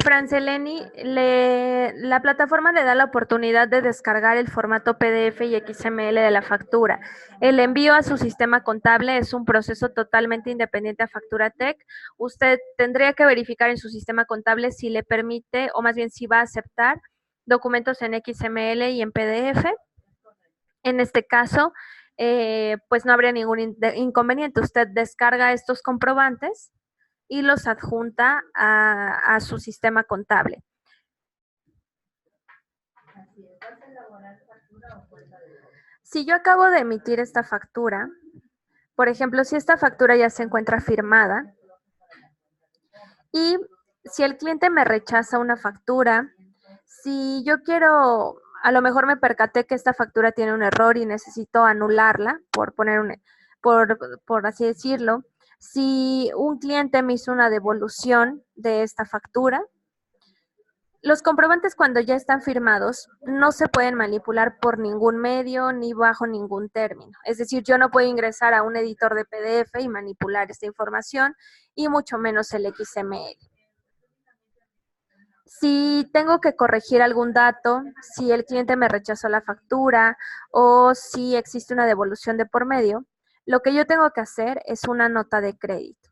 Franceleni, la plataforma le da la oportunidad de descargar el formato PDF y XML de la factura. El envío a su sistema contable es un proceso totalmente independiente a FacturaTech. Usted tendría que verificar en su sistema contable si le permite, o más bien si va a aceptar documentos en XML y en PDF. En este caso, pues no habría ningún inconveniente. Usted descarga estos comprobantes y los adjunta a su sistema contable. Si yo acabo de emitir esta factura, por ejemplo, si esta factura ya se encuentra firmada y si el cliente me rechaza una factura, si yo quiero, a lo mejor me percaté que esta factura tiene un error y necesito anularla, por así decirlo, si un cliente me hizo una devolución de esta factura, los comprobantes cuando ya están firmados no se pueden manipular por ningún medio ni bajo ningún término. Es decir, yo no puedo ingresar a un editor de PDF y manipular esta información y mucho menos el XML. Si tengo que corregir algún dato, si el cliente me rechazó la factura o si existe una devolución de por medio, lo que yo tengo que hacer es una nota de crédito.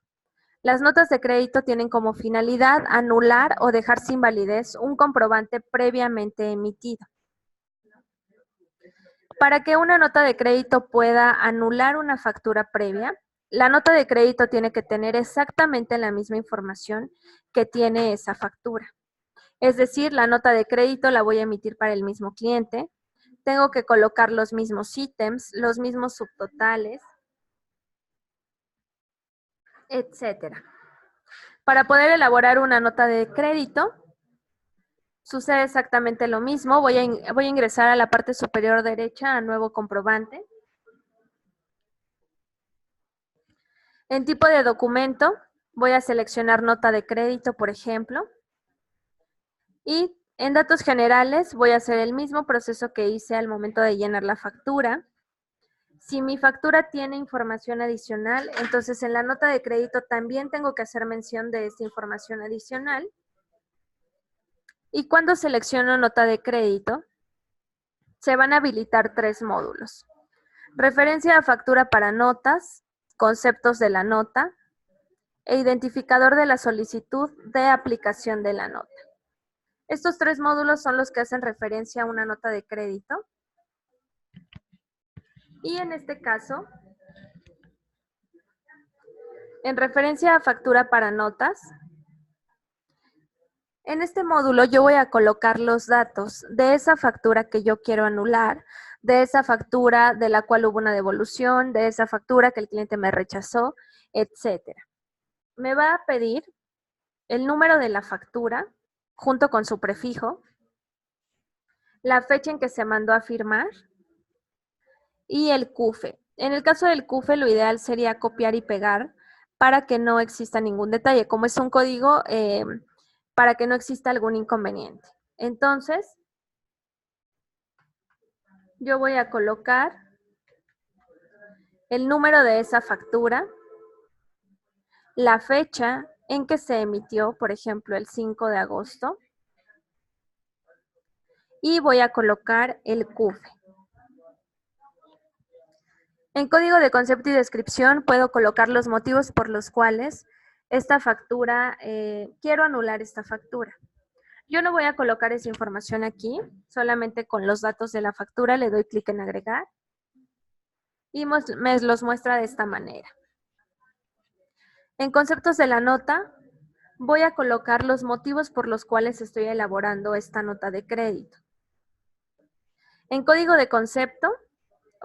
Las notas de crédito tienen como finalidad anular o dejar sin validez un comprobante previamente emitido. Para que una nota de crédito pueda anular una factura previa, la nota de crédito tiene que tener exactamente la misma información que tiene esa factura. Es decir, la nota de crédito la voy a emitir para el mismo cliente, tengo que colocar los mismos ítems, los mismos subtotales, etcétera. Para poder elaborar una nota de crédito, sucede exactamente lo mismo. Voy a ingresar a la parte superior derecha a nuevo comprobante. En tipo de documento, voy a seleccionar nota de crédito, por ejemplo. Y en datos generales, voy a hacer el mismo proceso que hice al momento de llenar la factura. Si mi factura tiene información adicional, entonces en la nota de crédito también tengo que hacer mención de esta información adicional. Y cuando selecciono nota de crédito, se van a habilitar 3 módulos. Referencia a factura para notas, conceptos de la nota e identificador de la solicitud de aplicación de la nota. Estos tres módulos son los que hacen referencia a una nota de crédito. Y en este caso, en referencia a factura para notas, en este módulo yo voy a colocar los datos de esa factura que yo quiero anular, de esa factura de la cual hubo una devolución, de esa factura que el cliente me rechazó, etcétera. Me va a pedir el número de la factura junto con su prefijo, la fecha en que se mandó a firmar y el CUFE. En el caso del CUFE, lo ideal sería copiar y pegar para que no exista ningún detalle. Como es un código, para que no exista algún inconveniente. Entonces, yo voy a colocar el número de esa factura, la fecha en que se emitió, por ejemplo, el 5 de agosto, y voy a colocar el CUFE. En código de concepto y descripción puedo colocar los motivos por los cuales esta factura, quiero anular esta factura. Yo no voy a colocar esa información aquí, solamente con los datos de la factura le doy clic en agregar y me los muestra de esta manera. En conceptos de la nota, voy a colocar los motivos por los cuales estoy elaborando esta nota de crédito. En código de concepto,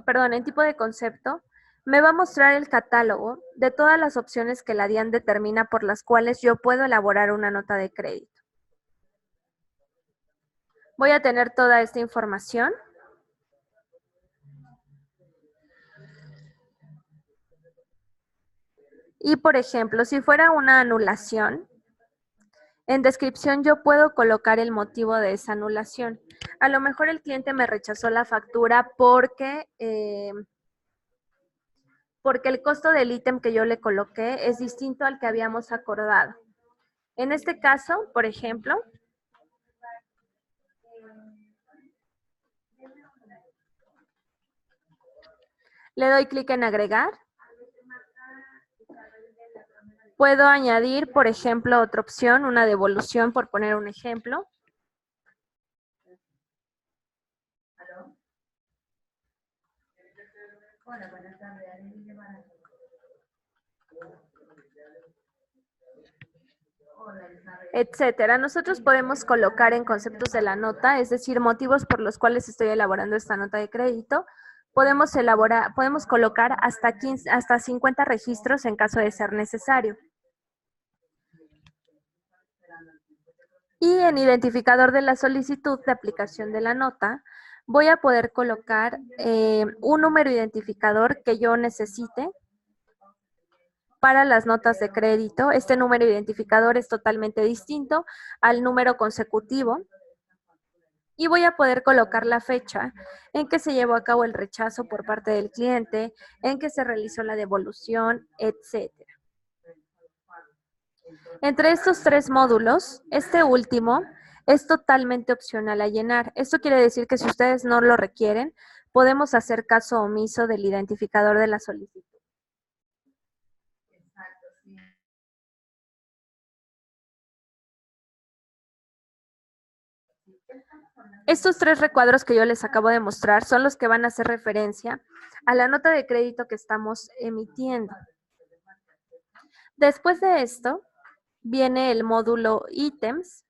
en tipo de concepto, me va a mostrar el catálogo de todas las opciones que la DIAN determina por las cuales yo puedo elaborar una nota de crédito. Voy a tener toda esta información. Y, por ejemplo, si fuera una anulación, en descripción yo puedo colocar el motivo de esa anulación. A lo mejor el cliente me rechazó la factura porque el costo del ítem que yo le coloqué es distinto al que habíamos acordado. En este caso, por ejemplo, le doy clic en agregar. Puedo añadir, por ejemplo, otra opción, una devolución, por poner un ejemplo. Etcétera. Nosotros podemos colocar en conceptos de la nota, es decir, motivos por los cuales estoy elaborando esta nota de crédito. Podemos colocar hasta 50 registros en caso de ser necesario. Y en identificador de la solicitud de aplicación de la nota, voy a poder colocar un número identificador que yo necesite para las notas de crédito. Este número identificador es totalmente distinto al número consecutivo. Y voy a poder colocar la fecha en que se llevó a cabo el rechazo por parte del cliente, en que se realizó la devolución, etcétera. Entre estos tres módulos, este último es totalmente opcional a llenar. Esto quiere decir que si ustedes no lo requieren, podemos hacer caso omiso del identificador de la solicitud. Estos tres recuadros que yo les acabo de mostrar son los que van a hacer referencia a la nota de crédito que estamos emitiendo. Después de esto, viene el módulo ítems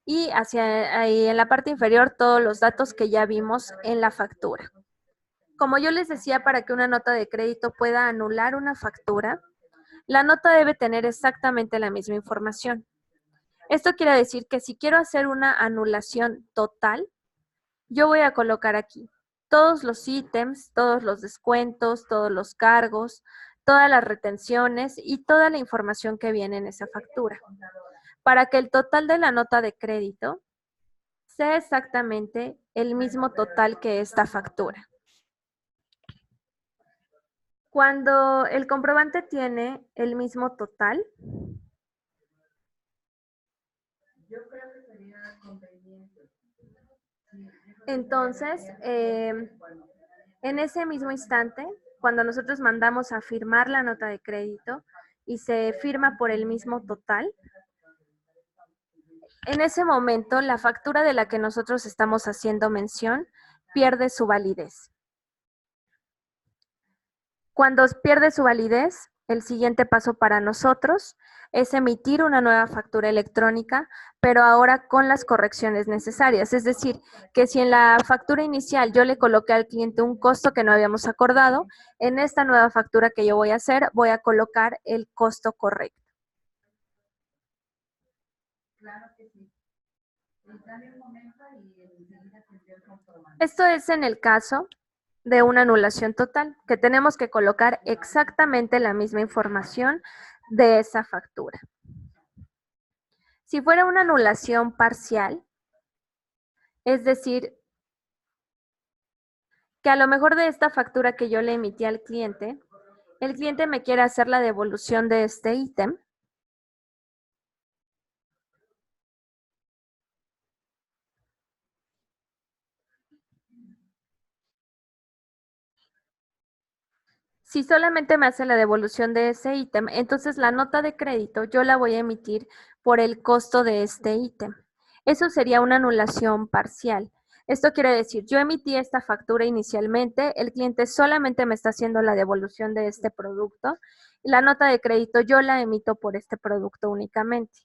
y hacia ahí en la parte inferior todos los datos que ya vimos en la factura. Como yo les decía, para que una nota de crédito pueda anular una factura, la nota debe tener exactamente la misma información. Esto quiere decir que si quiero hacer una anulación total, yo voy a colocar aquí todos los ítems, todos los descuentos, todos los cargos, todas las retenciones y toda la información que viene en esa factura, para que el total de la nota de crédito sea exactamente el mismo total que esta factura. Cuando el comprobante tiene el mismo total, entonces, en ese mismo instante, cuando nosotros mandamos a firmar la nota de crédito y se firma por el mismo total, en ese momento la factura de la que nosotros estamos haciendo mención pierde su validez. Cuando pierde su validez, el siguiente paso para nosotros es emitir una nueva factura electrónica, pero ahora con las correcciones necesarias. Es decir, que si en la factura inicial yo le coloqué al cliente un costo que no habíamos acordado, en esta nueva factura que yo voy a hacer, voy a colocar el costo correcto. Claro que sí. Dame un momento y enseguida tendré el comprobante. Esto es en el caso de una anulación total, que tenemos que colocar exactamente la misma información de esa factura. Si fuera una anulación parcial, es decir, que a lo mejor de esta factura que yo le emití al cliente, el cliente me quiere hacer la devolución de este ítem. Si solamente me hace la devolución de ese ítem, entonces la nota de crédito yo la voy a emitir por el costo de este ítem. Eso sería una anulación parcial. Esto quiere decir, yo emití esta factura inicialmente, el cliente solamente me está haciendo la devolución de este producto y la nota de crédito yo la emito por este producto únicamente.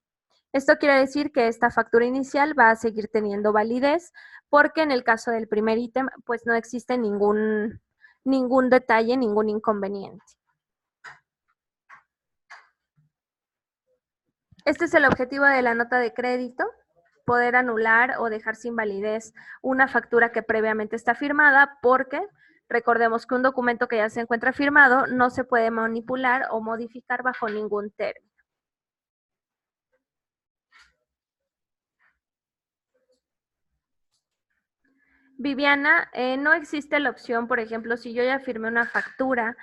Esto quiere decir que esta factura inicial va a seguir teniendo validez porque en el caso del primer ítem pues no existe ningún detalle, ningún inconveniente. Este es el objetivo de la nota de crédito, poder anular o dejar sin validez una factura que previamente está firmada, porque recordemos que un documento que ya se encuentra firmado no se puede manipular o modificar bajo ningún término. Viviana, no existe la opción, por ejemplo, si yo ya firmé una factura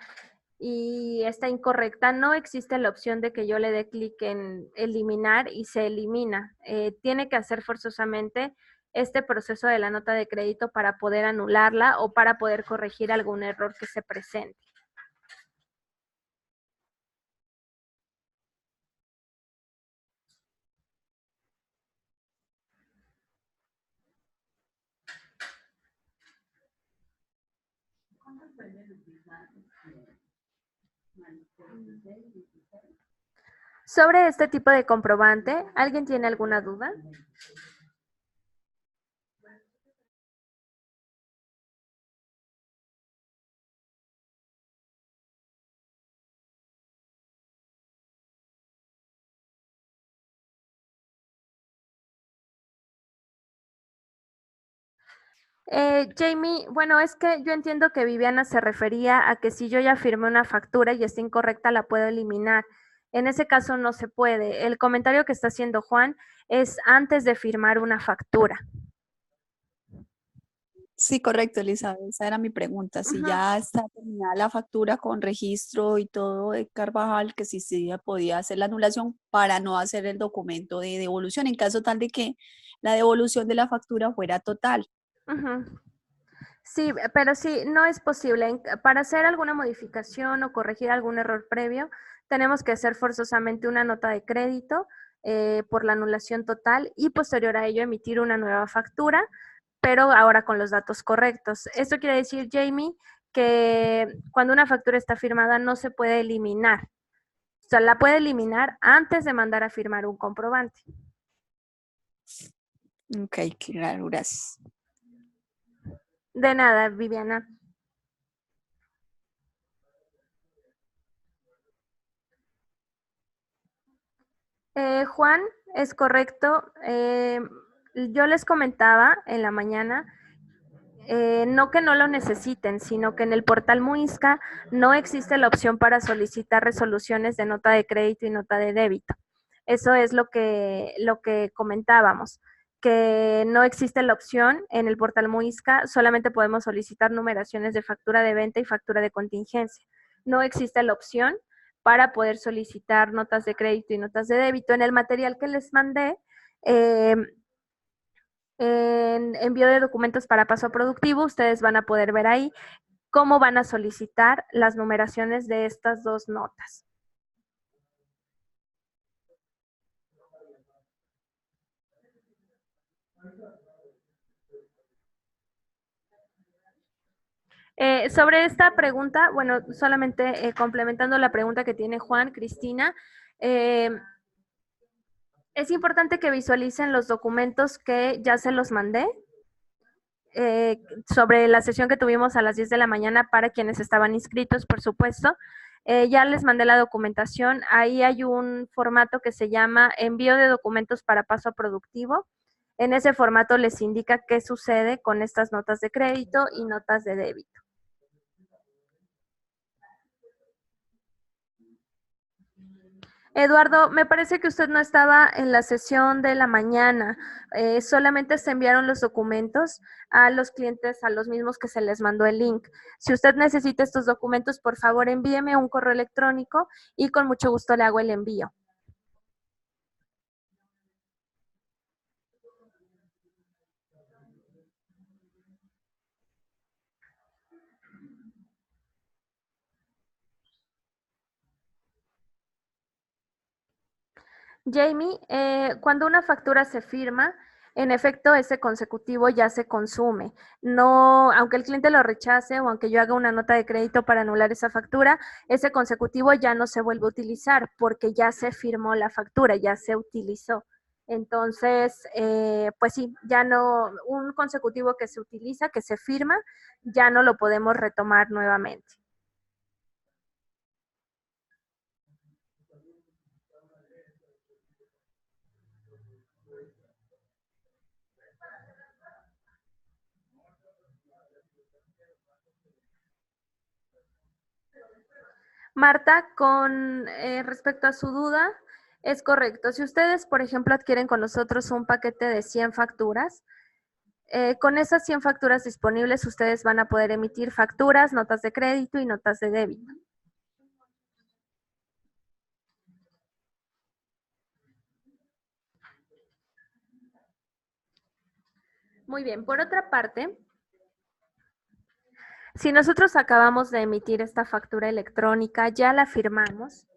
y está incorrecta, no existe la opción de que yo le dé clic en eliminar y se elimina. Tiene que hacer forzosamente este proceso de la nota de crédito para poder anularla o para poder corregir algún error que se presente. Sobre este tipo de comprobante, ¿alguien tiene alguna duda? Jamie, bueno, es que yo entiendo que Viviana se refería a que si yo ya firmé una factura y está incorrecta, la puedo eliminar. En ese caso no se puede. El comentario que está haciendo Juan es antes de firmar una factura. Sí, correcto, Elizabeth. Esa era mi pregunta. Si ya está terminada la factura con registro y todo de Carvajal, que si sí podía hacer la anulación para no hacer el documento de devolución en caso tal de que la devolución de la factura fuera total. Sí, pero sí, no es posible. Para hacer alguna modificación o corregir algún error previo, tenemos que hacer forzosamente una nota de crédito por la anulación total y posterior a ello emitir una nueva factura, pero ahora con los datos correctos. Esto quiere decir, Jamie, que cuando una factura está firmada no se puede eliminar. O sea, la puede eliminar antes de mandar a firmar un comprobante. Ok, claro, gracias. De nada, Viviana. Juan, es correcto. Yo les comentaba en la mañana, no que no lo necesiten, sino que en el portal Muisca no existe la opción para solicitar resoluciones de nota de crédito y nota de débito. Eso es lo que comentábamos, que no existe la opción en el portal Muisca, solamente podemos solicitar numeraciones de factura de venta y factura de contingencia. No existe la opción para poder solicitar notas de crédito y notas de débito. En el material que les mandé, en envío de documentos para paso productivo, ustedes van a poder ver ahí cómo van a solicitar las numeraciones de estas dos notas. Sobre esta pregunta, bueno, solamente complementando la pregunta que tiene Juan, Cristina, es importante que visualicen los documentos que ya se los mandé sobre la sesión que tuvimos a las 10 de la mañana para quienes estaban inscritos, por supuesto. Ya les mandé la documentación. Ahí hay un formato que se llama envío de documentos para paso productivo. En ese formato les indica qué sucede con estas notas de crédito y notas de débito. Eduardo, me parece que usted no estaba en la sesión de la mañana. Solamente se enviaron los documentos a los clientes, a los mismos que se les mandó el link. Si usted necesita estos documentos, por favor envíeme un correo electrónico y con mucho gusto le hago el envío. Jamie, cuando una factura se firma, en efecto, ese consecutivo ya se consume. No, aunque el cliente lo rechace o aunque yo haga una nota de crédito para anular esa factura, ese consecutivo ya no se vuelve a utilizar porque ya se firmó la factura, ya se utilizó. Entonces, pues sí, ya no, un consecutivo que se utiliza, que se firma, ya no lo podemos retomar nuevamente. Marta, con respecto a su duda, es correcto. Si ustedes, por ejemplo, adquieren con nosotros un paquete de 100 facturas, con esas 100 facturas disponibles, ustedes van a poder emitir facturas, notas de crédito y notas de débito. Muy bien, por otra parte, si nosotros acabamos de emitir esta factura electrónica, ya la firmamos,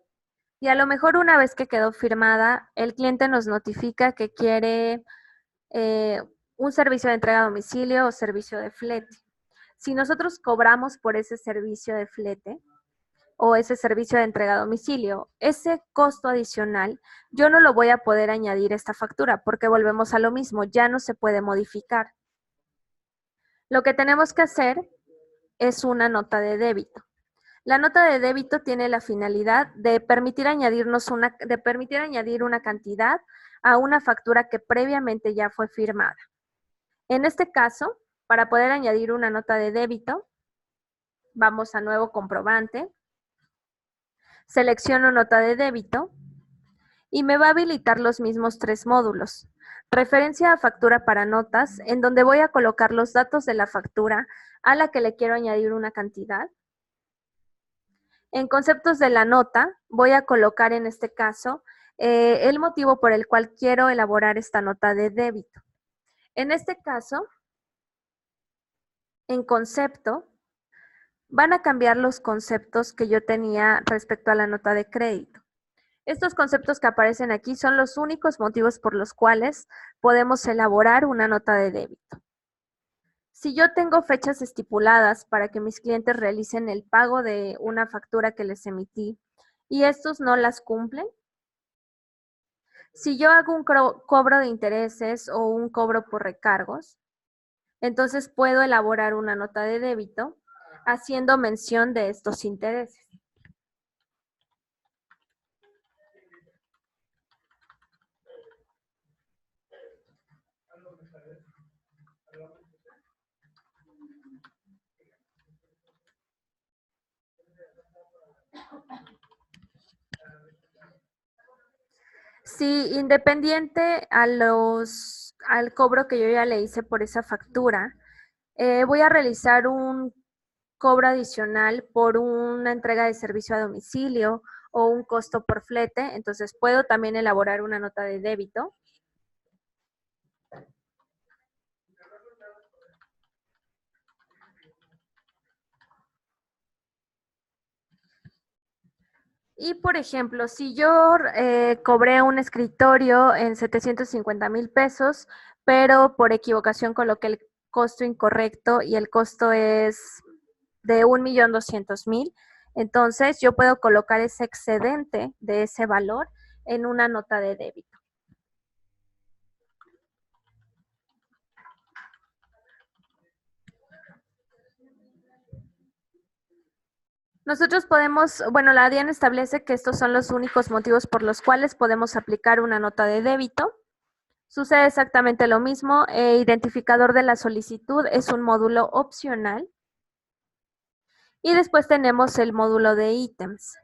y a lo mejor una vez que quedó firmada, el cliente nos notifica que quiere un servicio de entrega a domicilio o servicio de flete. Si nosotros cobramos por ese servicio de flete o ese servicio de entrega a domicilio, ese costo adicional, yo no lo voy a poder añadir a esta factura porque volvemos a lo mismo, ya no se puede modificar. Lo que tenemos que hacer es una nota de débito. La nota de débito tiene la finalidad de permitir añadir una cantidad a una factura que previamente ya fue firmada. En este caso, para poder añadir una nota de débito, vamos a nuevo comprobante, selecciono nota de débito y me va a habilitar los mismos tres módulos. Referencia a factura para notas, en donde voy a colocar los datos de la factura a la que le quiero añadir una cantidad. En conceptos de la nota, voy a colocar en este caso el motivo por el cual quiero elaborar esta nota de débito. En este caso, en concepto, van a cambiar los conceptos que yo tenía respecto a la nota de crédito. Estos conceptos que aparecen aquí son los únicos motivos por los cuales podemos elaborar una nota de débito. Si yo tengo fechas estipuladas para que mis clientes realicen el pago de una factura que les emití y estos no las cumplen, si yo hago un cobro de intereses o un cobro por recargos, entonces puedo elaborar una nota de débito haciendo mención de estos intereses. Sí, independiente al cobro que yo ya le hice por esa factura, voy a realizar un cobro adicional por una entrega de servicio a domicilio o un costo por flete, entonces puedo también elaborar una nota de débito. Y, por ejemplo, si yo cobré un escritorio en 750,000 pesos, pero por equivocación coloqué el costo incorrecto y el costo es de 1,200,000, entonces yo puedo colocar ese excedente de ese valor en una nota de débito. Nosotros podemos, bueno, la DIAN establece que estos son los únicos motivos por los cuales podemos aplicar una nota de débito. Sucede exactamente lo mismo. Identificador de la solicitud es un módulo opcional. Y después tenemos el módulo de ítems.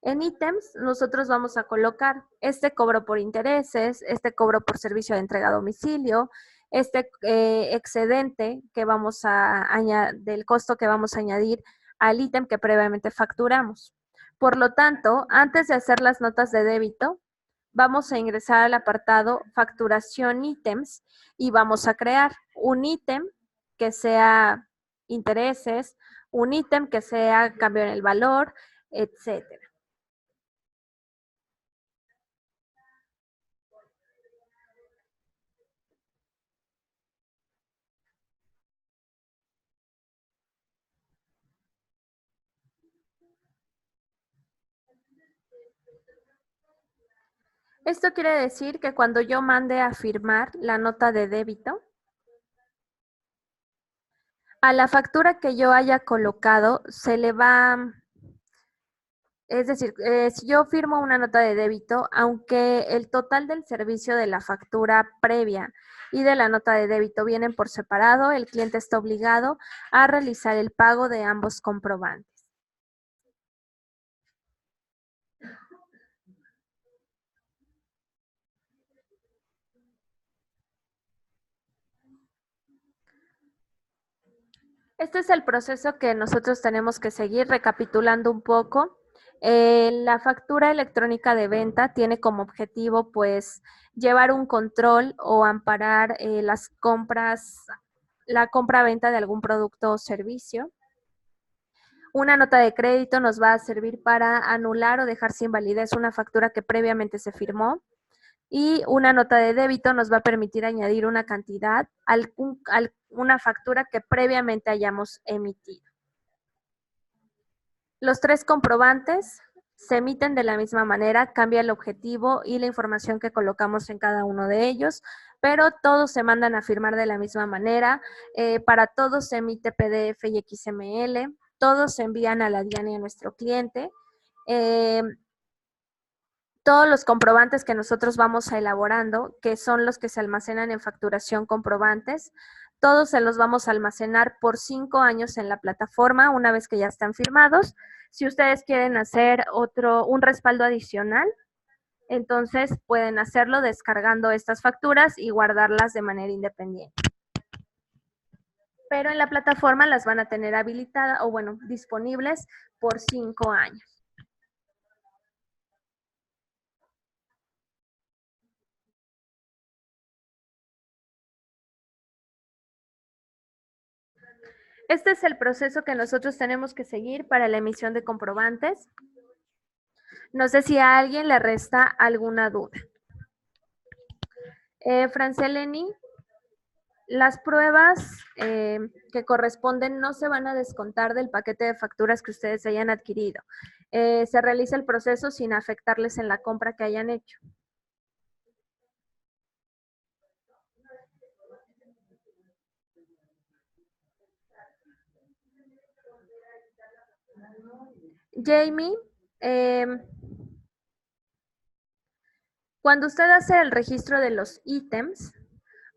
En ítems nosotros vamos a colocar este cobro por intereses, este cobro por servicio de entrega a domicilio, este excedente que vamos a del costo que vamos a añadir al ítem que previamente facturamos. Por lo tanto, antes de hacer las notas de débito, vamos a ingresar al apartado facturación ítems y vamos a crear un ítem que sea intereses, un ítem que sea cambio en el valor, etcétera. Esto quiere decir que cuando yo mande a firmar la nota de débito, a la factura que yo haya colocado se le va, es decir, si yo firmo una nota de débito, aunque el total del servicio de la factura previa y de la nota de débito vienen por separado, el cliente está obligado a realizar el pago de ambos comprobantes. Este es el proceso que nosotros tenemos que seguir, recapitulando un poco. La factura electrónica de venta tiene como objetivo, pues, llevar un control o amparar las compras, la compra-venta de algún producto o servicio. Una nota de crédito nos va a servir para anular o dejar sin validez una factura que previamente se firmó. Y una nota de débito nos va a permitir añadir una cantidad a una factura que previamente hayamos emitido. Los tres comprobantes se emiten de la misma manera, cambia el objetivo y la información que colocamos en cada uno de ellos, pero todos se mandan a firmar de la misma manera. Para todos se emite PDF y XML, todos se envían a la DIAN y a nuestro cliente. Todos los comprobantes que nosotros vamos a elaborando, que son los que se almacenan en facturación comprobantes, todos se los vamos a almacenar por 5 años en la plataforma una vez que ya están firmados. Si ustedes quieren hacer un respaldo adicional, entonces pueden hacerlo descargando estas facturas y guardarlas de manera independiente. Pero en la plataforma las van a tener habilitadas o, bueno, disponibles por 5 años. Este es el proceso que nosotros tenemos que seguir para la emisión de comprobantes. No sé si a alguien le resta alguna duda. Franceleni, las pruebas que corresponden no se van a descontar del paquete de facturas que ustedes hayan adquirido. Se realiza el proceso sin afectarles en la compra que hayan hecho. Jamie, cuando usted hace el registro de los ítems,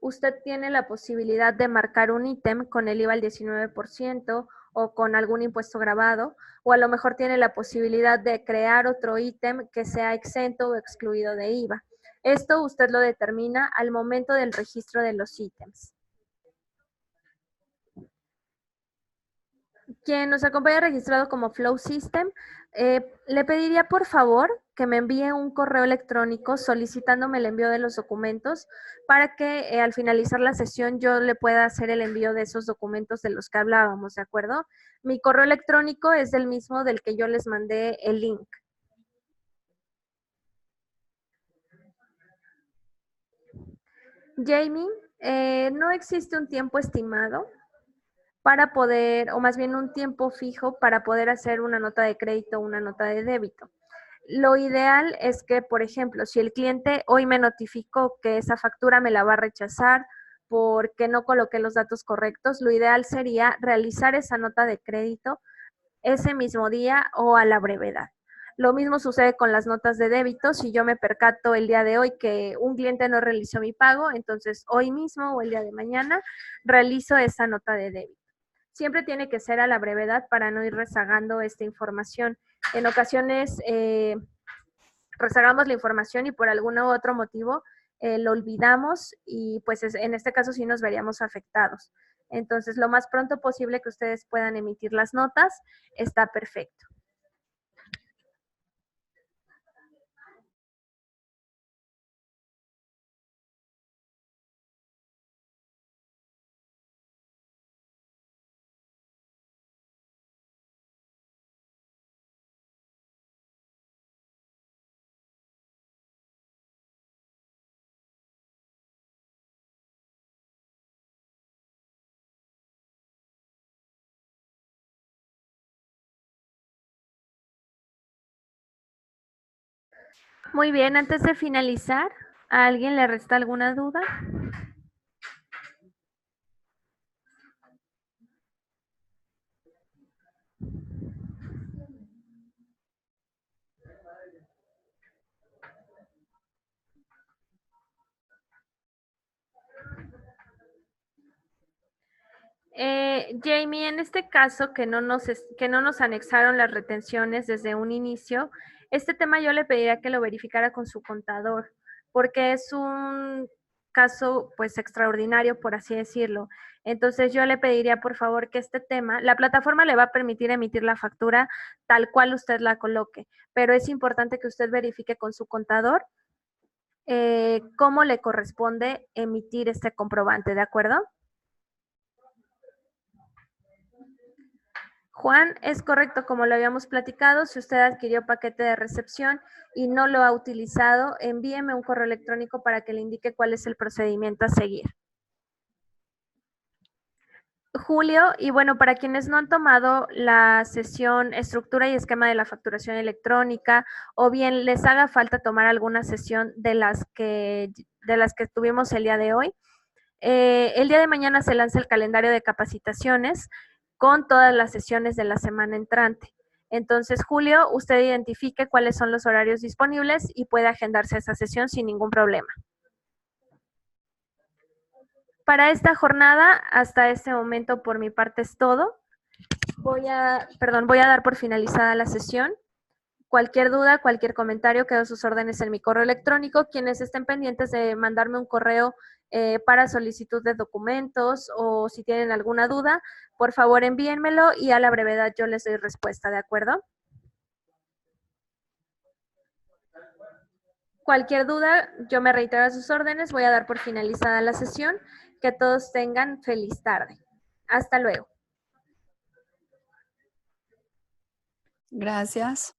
usted tiene la posibilidad de marcar un ítem con el IVA al 19% o con algún impuesto grabado, o a lo mejor tiene la posibilidad de crear otro ítem que sea exento o excluido de IVA. Esto usted lo determina al momento del registro de los ítems. Quien nos acompaña registrado como Flow System, le pediría por favor que me envíe un correo electrónico solicitándome el envío de los documentos para que al finalizar la sesión yo le pueda hacer el envío de esos documentos de los que hablábamos, ¿de acuerdo? Mi correo electrónico es el mismo del que yo les mandé el link. Jamie, no existe un tiempo estimado para poder, o más bien un tiempo fijo para poder hacer una nota de crédito o una nota de débito. Lo ideal es que, por ejemplo, si el cliente hoy me notificó que esa factura me la va a rechazar porque no coloqué los datos correctos, lo ideal sería realizar esa nota de crédito ese mismo día o a la brevedad. Lo mismo sucede con las notas de débito. Si yo me percato el día de hoy que un cliente no realizó mi pago, entonces hoy mismo o el día de mañana realizo esa nota de débito. Siempre tiene que ser a la brevedad para no ir rezagando esta información. En ocasiones rezagamos la información y por algún u otro motivo lo olvidamos y pues en este caso sí nos veríamos afectados. Entonces, lo más pronto posible que ustedes puedan emitir las notas está perfecto. Muy bien, antes de finalizar, ¿a alguien le resta alguna duda? Jamie, en este caso que no nos anexaron las retenciones desde un inicio, este tema yo le pediría que lo verificara con su contador, porque es un caso pues extraordinario, por así decirlo. Entonces yo le pediría por favor que este tema, la plataforma le va a permitir emitir la factura tal cual usted la coloque, pero es importante que usted verifique con su contador cómo le corresponde emitir este comprobante, ¿de acuerdo? Juan, es correcto, como lo habíamos platicado, si usted adquirió paquete de recepción y no lo ha utilizado, envíeme un correo electrónico para que le indique cuál es el procedimiento a seguir. Julio, y bueno, para quienes no han tomado la sesión estructura y esquema de la facturación electrónica, o bien les haga falta tomar alguna sesión de las que tuvimos el día de hoy, el día de mañana se lanza el calendario de capacitaciones con todas las sesiones de la semana entrante. Entonces, Julio, usted identifique cuáles son los horarios disponibles y puede agendarse esa sesión sin ningún problema. Para esta jornada, hasta este momento, por mi parte es todo. Voy a dar por finalizada la sesión. Cualquier duda, cualquier comentario, quedo sus órdenes en mi correo electrónico. Quienes estén pendientes de mandarme un correo para solicitud de documentos o si tienen alguna duda, por favor envíenmelo y a la brevedad yo les doy respuesta, ¿de acuerdo? Cualquier duda, yo me reitero a sus órdenes. Voy a dar por finalizada la sesión. Que todos tengan feliz tarde. Hasta luego. Gracias.